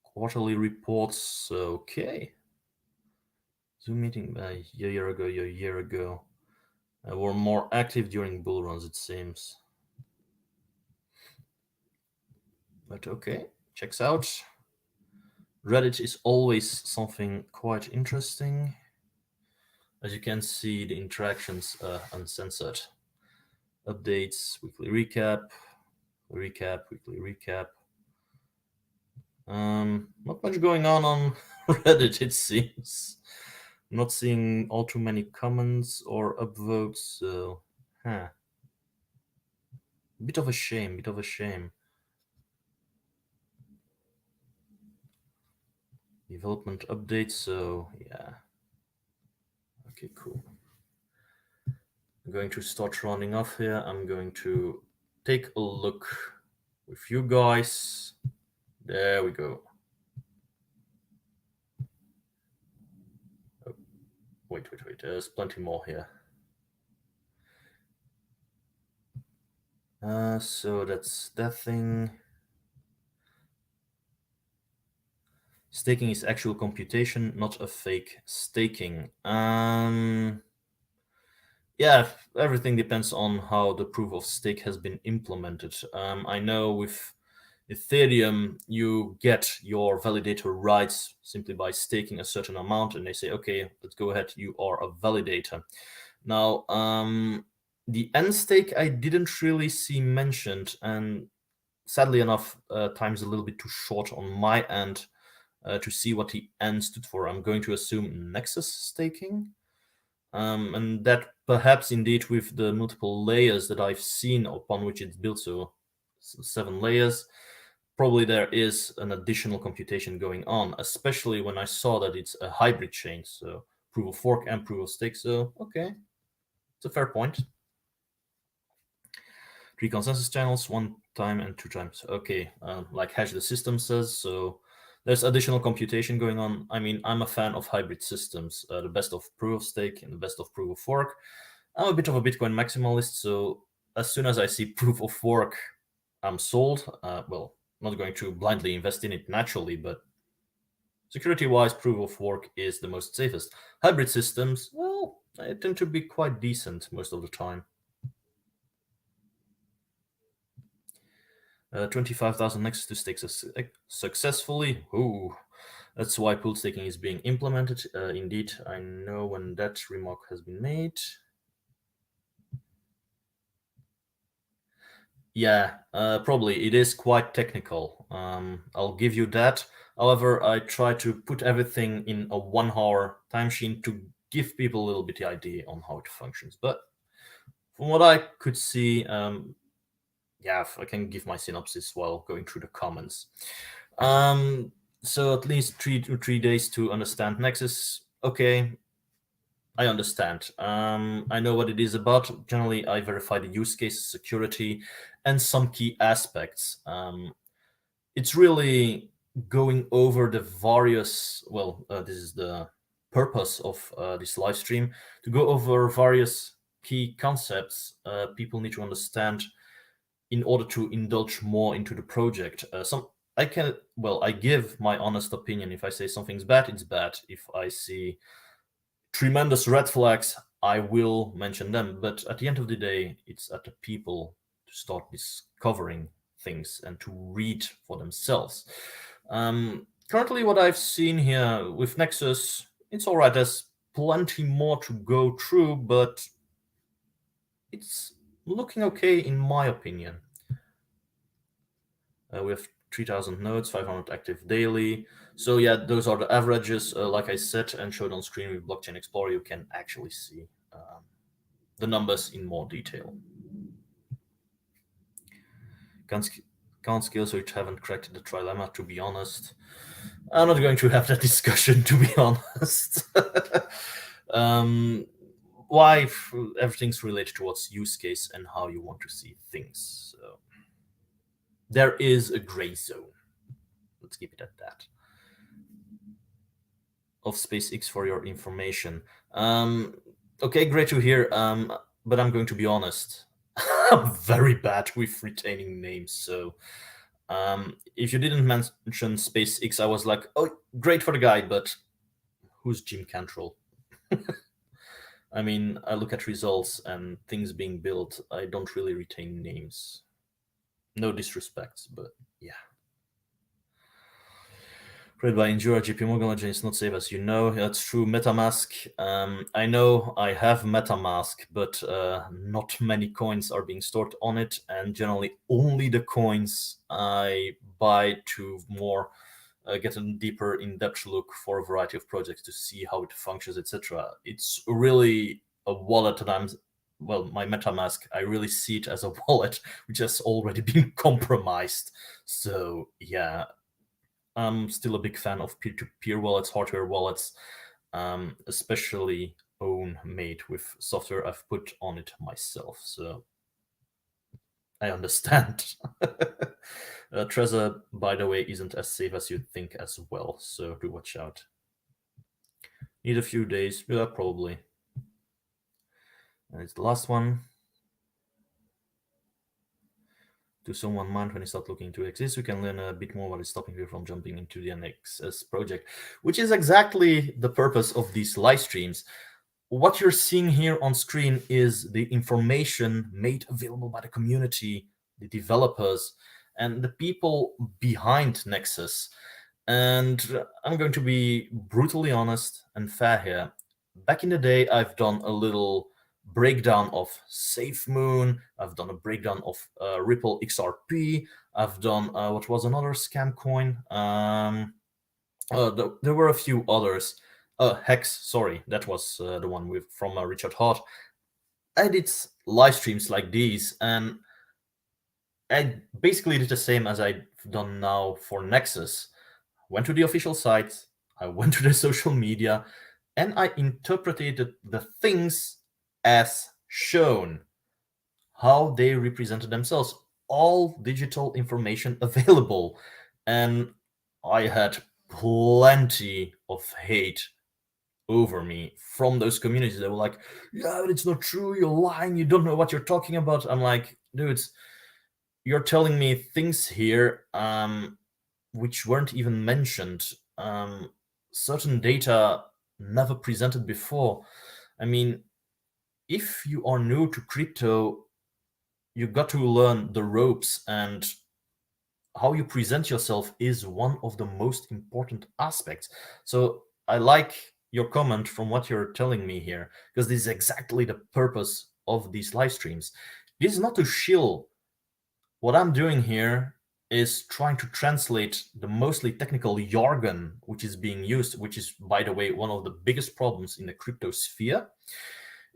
Speaker 1: quarterly reports. Okay. Zoom meeting a year ago. Were more active during bull runs, it seems. But okay, checks out. Reddit is always something quite interesting. As you can see, the interactions uncensored. Updates, weekly recap, weekly recap. Not much going on Reddit, it seems. Not seeing all too many comments or upvotes, so bit of a shame. Development updates, so yeah. Okay, cool. I'm going to start running off here. I'm going to take a look with you guys. There we go. Oh, wait. There's plenty more here. So that's that thing. Staking is actual computation, not a fake staking. Yeah, everything depends on how the proof of stake has been implemented. I know with Ethereum, you get your validator rights simply by staking a certain amount, and they say, okay, let's go ahead, you are a validator. Now, the end stake I didn't really see mentioned, and sadly enough, time's a little bit too short on my end to see what the N stood for. I'm going to assume NEXUS staking. And that perhaps indeed with the multiple layers that I've seen upon which it's built, so 7 layers, probably there is an additional computation going on, especially when I saw that it's a hybrid chain, so proof of work and proof of stake. So, okay, it's a fair point. 3 consensus channels, 1 time and 2 times. Okay, like Hash the System says, so there's additional computation going on. I mean, I'm a fan of hybrid systems, the best of proof of stake and the best of proof of work. I'm a bit of a Bitcoin maximalist, so as soon as I see proof of work, I'm sold. Well, not going to blindly invest in it naturally, but security-wise, proof of work is the most safest. Hybrid systems, well, they tend to be quite decent most of the time. 25,000 NEXUS to stake successfully. Ooh, that's why pool staking is being implemented. Indeed, I know when that remark has been made. Yeah, probably it is quite technical. I'll give you that. However, I try to put everything in a 1-hour timesheet to give people a little bit the idea on how it functions. But From what I could see, yeah, if I can give my synopsis while going through the comments. So at least 3 days to understand Nexus. Okay, I understand. I know what it is about. Generally, I verify the use case, security, and some key aspects. It's really going over the various. Well, this is the purpose of this live stream, to go over various key concepts people need to understand in order to indulge more into the project. I give my honest opinion. If I say something's bad, it's bad. If I see tremendous red flags, I will mention them. But at the end of the day, it's at the people to start discovering things and to read for themselves. Currently, what I've seen here with Nexus, it's all right. There's plenty more to go through, but it's looking okay in my opinion. We have 3,000 nodes, 500 active daily. So yeah, those are the averages. Like I said and showed on screen with Blockchain Explorer, you can actually see the numbers in more detail. Can't scale, so you haven't cracked the trilemma, to be honest. I'm not going to have that discussion, to be honest. Why? Everything's related towards use case and how you want to see things. So there is a gray zone. Let's keep it at that. Of SpaceX for your information. Okay, great to hear. But I'm going to be honest. I'm very bad with retaining names. So if you didn't mention SpaceX, I was like, oh, great for the guy, but who's Jim Cantrell? I mean, I look at results and things being built. I don't really retain names. No disrespect, but yeah. Created by Endura, JP Morgan Legend is not safe, as you know. That's true. MetaMask. I know I have MetaMask, but not many coins are being stored on it, and generally only the coins I buy to more get a deeper, in-depth look for a variety of projects to see how it functions, etc. It's really a wallet that my MetaMask, I really see it as a wallet which has already been compromised. So yeah. I'm still a big fan of peer-to-peer wallets, hardware wallets, especially own made with software I've put on it myself. So I understand. Trezor, by the way, isn't as safe as you'd think as well. So do watch out. Need a few days. Yeah, probably. And it's the last one. To someone mind when you start looking into NXS, you can learn a bit more what is stopping you from jumping into the NXS project, which is exactly the purpose of these live streams. What you're seeing here on screen is the information made available by the community, the developers, and the people behind Nexus. And I'm going to be brutally honest and fair here. Back in the day, I've done a little breakdown of SafeMoon. I've done a breakdown of Ripple XRP. I've done what was another scam coin. There were a few others. Hex, sorry, that was the one from Richard Hart. I did live streams like these, and I basically did the same as I've done now for Nexus. Went to the official site, I went to the social media, and I interpreted the things as shown, how they represented themselves, all digital information available. And I had plenty of hate over me from those communities. They were like, yeah, but it's not true, you're lying, you don't know what you're talking about. I'm like, dudes, you're telling me things here which weren't even mentioned, certain data never presented before. I mean, if you are new to crypto, you got to learn the ropes, and how you present yourself is one of the most important aspects. So I like your comment from what you're telling me here, because this is exactly the purpose of these live streams. This is not to shill. What I'm doing here is trying to translate the mostly technical jargon which is being used, which is, by the way, one of the biggest problems in the crypto sphere,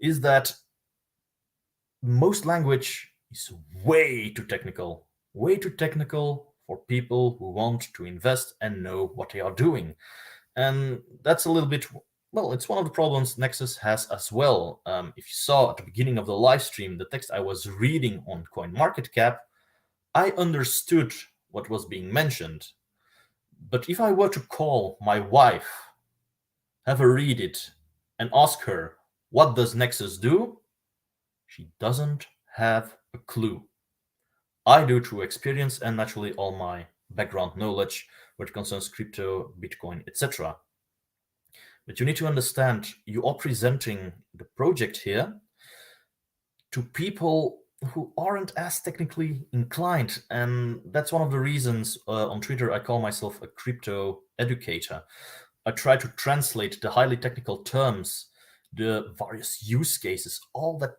Speaker 1: is that most language is way too technical, for people who want to invest and know what they are doing. And that's a little bit, well, it's one of the problems Nexus has as well. If you saw at the beginning of the live stream, the text I was reading on CoinMarketCap, I understood what was being mentioned. But if I were to call my wife, have her read it, and ask her, what does Nexus do? She doesn't have a clue. I do through experience and naturally all my background knowledge which concerns crypto, Bitcoin, etc. But you need to understand you are presenting the project here to people who aren't as technically inclined. And that's one of the reasons on Twitter I call myself a crypto educator. I try to translate the highly technical terms, the various use cases, all the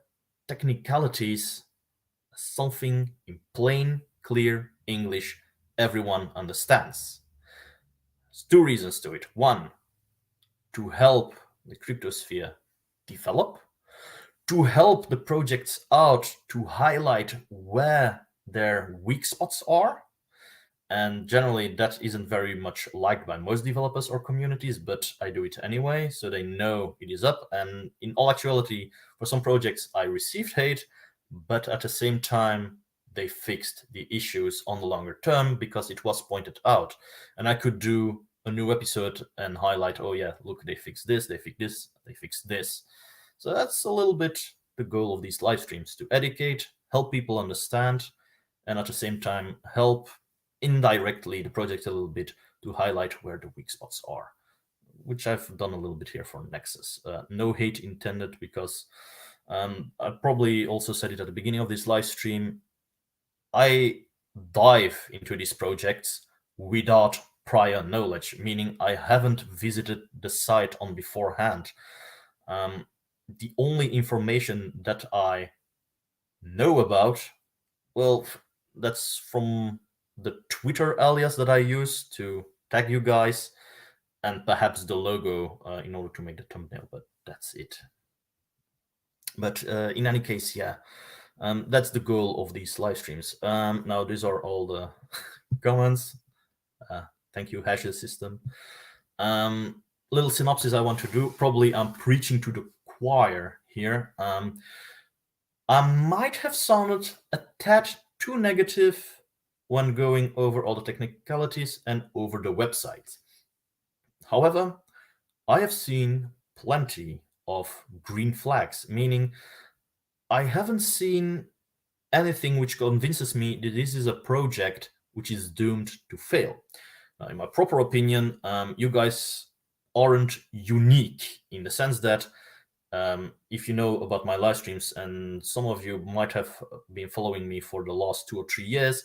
Speaker 1: technicalities, something in plain, clear English everyone understands. There's two reasons to it. One, to help the cryptosphere develop, to help the projects out, to highlight where their weak spots are. And generally, that isn't very much liked by most developers or communities, but I do it anyway, so they know it is up. And in all actuality, for some projects, I received hate, but at the same time, they fixed the issues on the longer term because it was pointed out. And I could do a new episode and highlight, oh yeah, look, they fixed this, they fixed this, they fixed this. So that's a little bit the goal of these live streams, to educate, help people understand, and at the same time help indirectly the project a little bit to highlight where the weak spots are, which I've done a little bit here for Nexus. No hate intended, because I probably also said it at the beginning of this live stream. I dive into these projects without prior knowledge, meaning I haven't visited the site on beforehand. The only information that I know about, well, that's from the Twitter alias that I use to tag you guys, and perhaps the logo in order to make the thumbnail, but that's it. But in any case, yeah, that's the goal of these live streams. Now, these are all the comments. Thank you, Hashes System. Little synopsis I want to do. Probably I'm preaching to the choir here. I might have sounded a tad too negative when going over all the technicalities and over the website. However, I have seen plenty of green flags, meaning I haven't seen anything which convinces me that this is a project which is doomed to fail. Now, in my proper opinion, you guys aren't unique in the sense that if you know about my live streams, and some of you might have been following me for the last 2 or 3 years,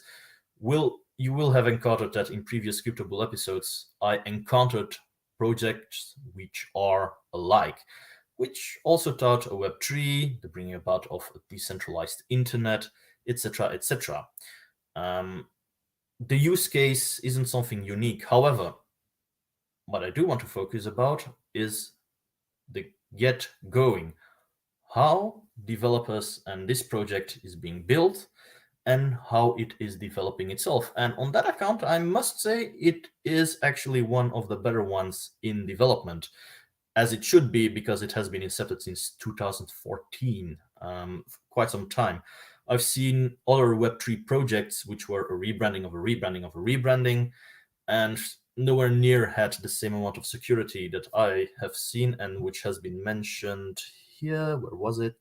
Speaker 1: you will have encountered that in previous Crypto Bull episodes, I encountered projects which are alike, which also taught a Web3, the bringing about of a decentralized internet, etc., etc. The use case isn't something unique. However, what I do want to focus about is the get going, how developers and this project is being built and how it is developing itself. And on that account, I must say it is actually one of the better ones in development, as it should be, because it has been incepted since 2014, quite some time. I've seen other Web3 projects which were a rebranding of a rebranding of a rebranding, and nowhere near had the same amount of security that I have seen, and which has been mentioned here. Where was it?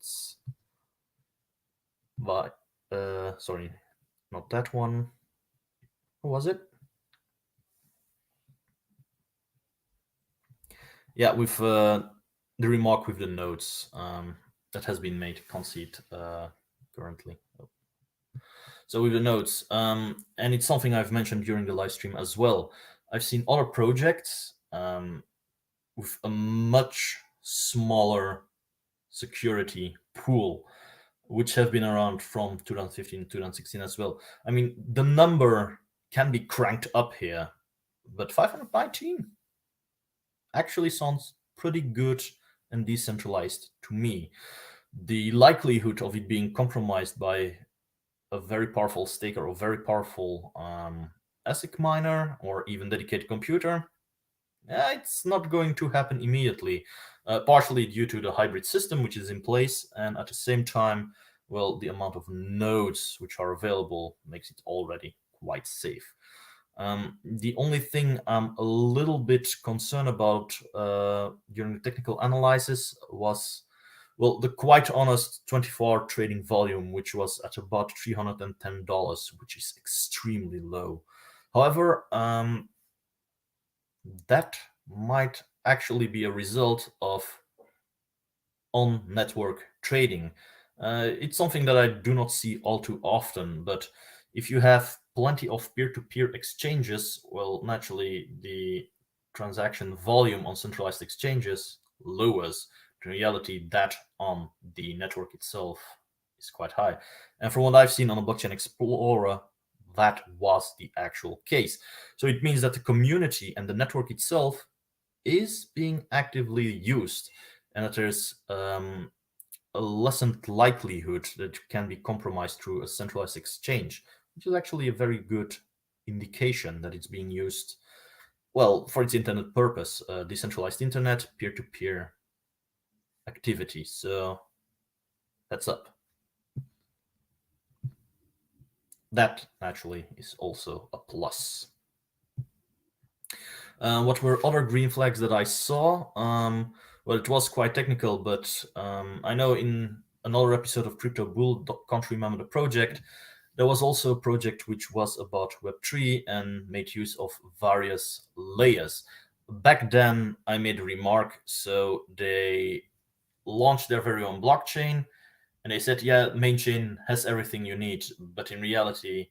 Speaker 1: Sorry, not that one. What was it? Yeah, with the remark with the nodes that has been made. Can't see it currently. So with the nodes, and it's something I've mentioned during the live stream as well. I've seen other projects with a much smaller security pool, which have been around from 2015 to 2016 as well. I mean, the number can be cranked up here, but 519 actually sounds pretty good and decentralized to me. the likelihood of it being compromised by a very powerful staker or very powerful ASIC miner or even dedicated computer, it's not going to happen immediately, partially due to the hybrid system which is in place, and at the same time, well, the amount of nodes which are available makes it already quite safe. The only thing I'm a little bit concerned about during the technical analysis was, well, the quite honest 24-hour trading volume, which was at about $310, which is extremely low. However, that might actually be a result of on-network trading. It's something that I do not see all too often, but if you have plenty of peer-to-peer exchanges, well, naturally the transaction volume on centralized exchanges lowers. In reality, that on the network itself is quite high. And from what I've seen on the Blockchain Explorer, that was the actual case. So it means that the community and the network itself is being actively used, and that there's a lessened likelihood that it can be compromised through a centralized exchange, which is actually a very good indication that it's being used, well, for its intended purpose, decentralized internet, peer-to-peer activity. So that's up. That naturally is also a plus. What were other green flags that I saw? Well, it was quite technical, but I know in another episode of Crypto Bull, can't remember the project, there was also a project which was about Web3 and made use of various layers. Back then, I made a remark, so they launched their very own blockchain, and they said, yeah, main chain has everything you need, but in reality,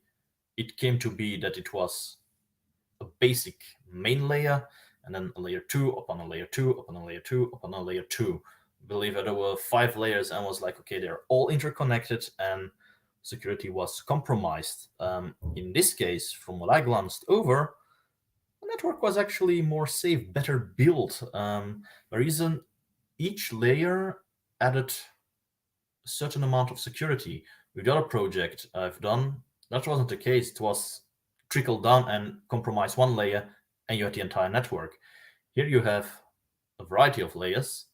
Speaker 1: it came to be that it was a basic main layer, and then a layer 2 upon a layer 2 upon a layer 2 upon a layer 2. I believe that there were 5 layers, and was like, okay, they're all interconnected, and security was compromised. In this case, from what I glanced over, the network was actually more safe, better built. The reason each layer added a certain amount of security. With the other project I've done, that wasn't the case. It was trickle down and compromise one layer, and you had the entire network. Here you have a variety of layers,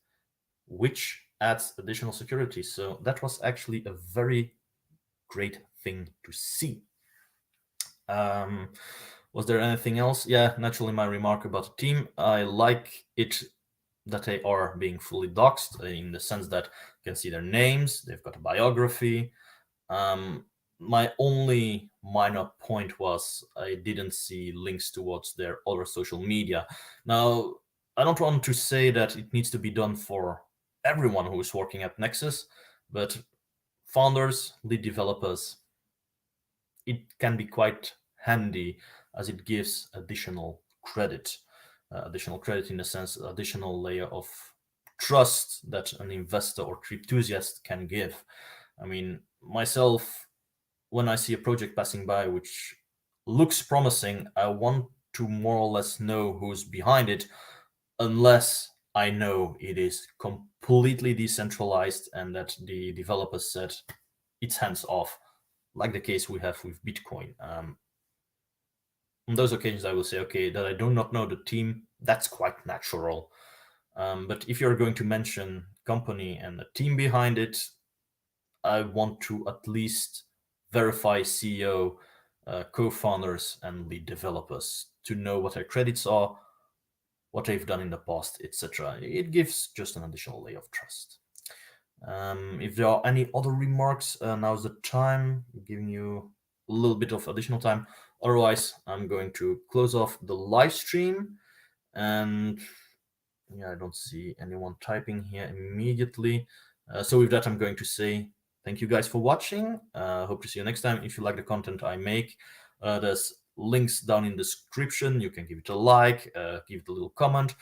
Speaker 1: which adds additional security. So that was actually a very great thing to see. Was there anything else? Yeah, naturally, my remark about the team. I like it that they are being fully doxed, in the sense that you can see their names, they've got a biography. My only minor point was I didn't see links towards their other social media. Now, I don't want to say that it needs to be done for everyone who is working at Nexus, but founders, lead developers, it can be quite handy, as it gives additional credit. Additional credit in the sense, additional layer of trust that an investor or crypthusiast can give. I mean, myself, when I see a project passing by which looks promising, I want to more or less know who's behind it, unless I know it is completely decentralized and that the developers said it's hands off, like the case we have with Bitcoin. On those occasions, I will say, okay, that I do not know the team, that's quite natural. But if you're going to mention company and the team behind it, I want to at least verify CEO, co-founders, and lead developers to know what their credits are, what they've done in the past, etc. It gives just an additional layer of trust. If there are any other remarks, now's the time, giving you a little bit of additional time. Otherwise, I'm going to close off the live stream. And yeah, I don't see anyone typing here immediately. So with that, I'm going to say thank you guys for watching. Hope to see you next time. If you like the content I make, there's links down in the description. You can give it a like, give it a little comment.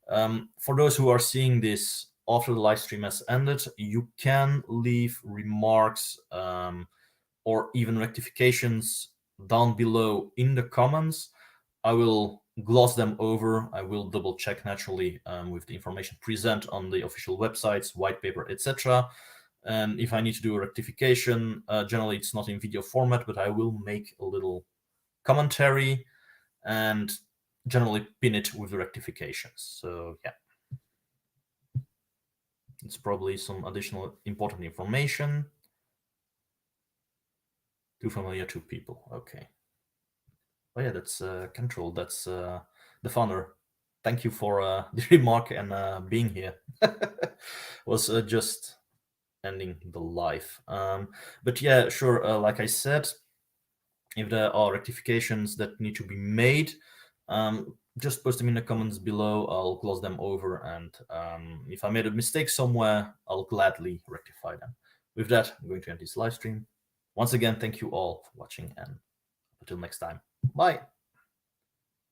Speaker 1: For those who are seeing this after the live stream has ended, you can leave remarks or even rectifications down below in the comments. I will gloss them over. I will double check naturally with the information present on the official websites, white paper, etc. And if I need to do a rectification, generally it's not in video format, but I will make a little commentary and generally pin it with the rectifications. So yeah, it's probably some additional important information. Too familiar to people. Okay. Oh yeah, that's Control. That's the founder. Thank you for the remark and being here. Was just ending the live. But yeah, sure. Like I said, if there are rectifications that need to be made, just post them in the comments below. I'll gloss them over, and if I made a mistake somewhere, I'll gladly rectify them. With that, I'm going to end this live stream. Once again, thank you all for watching, and until next time, bye.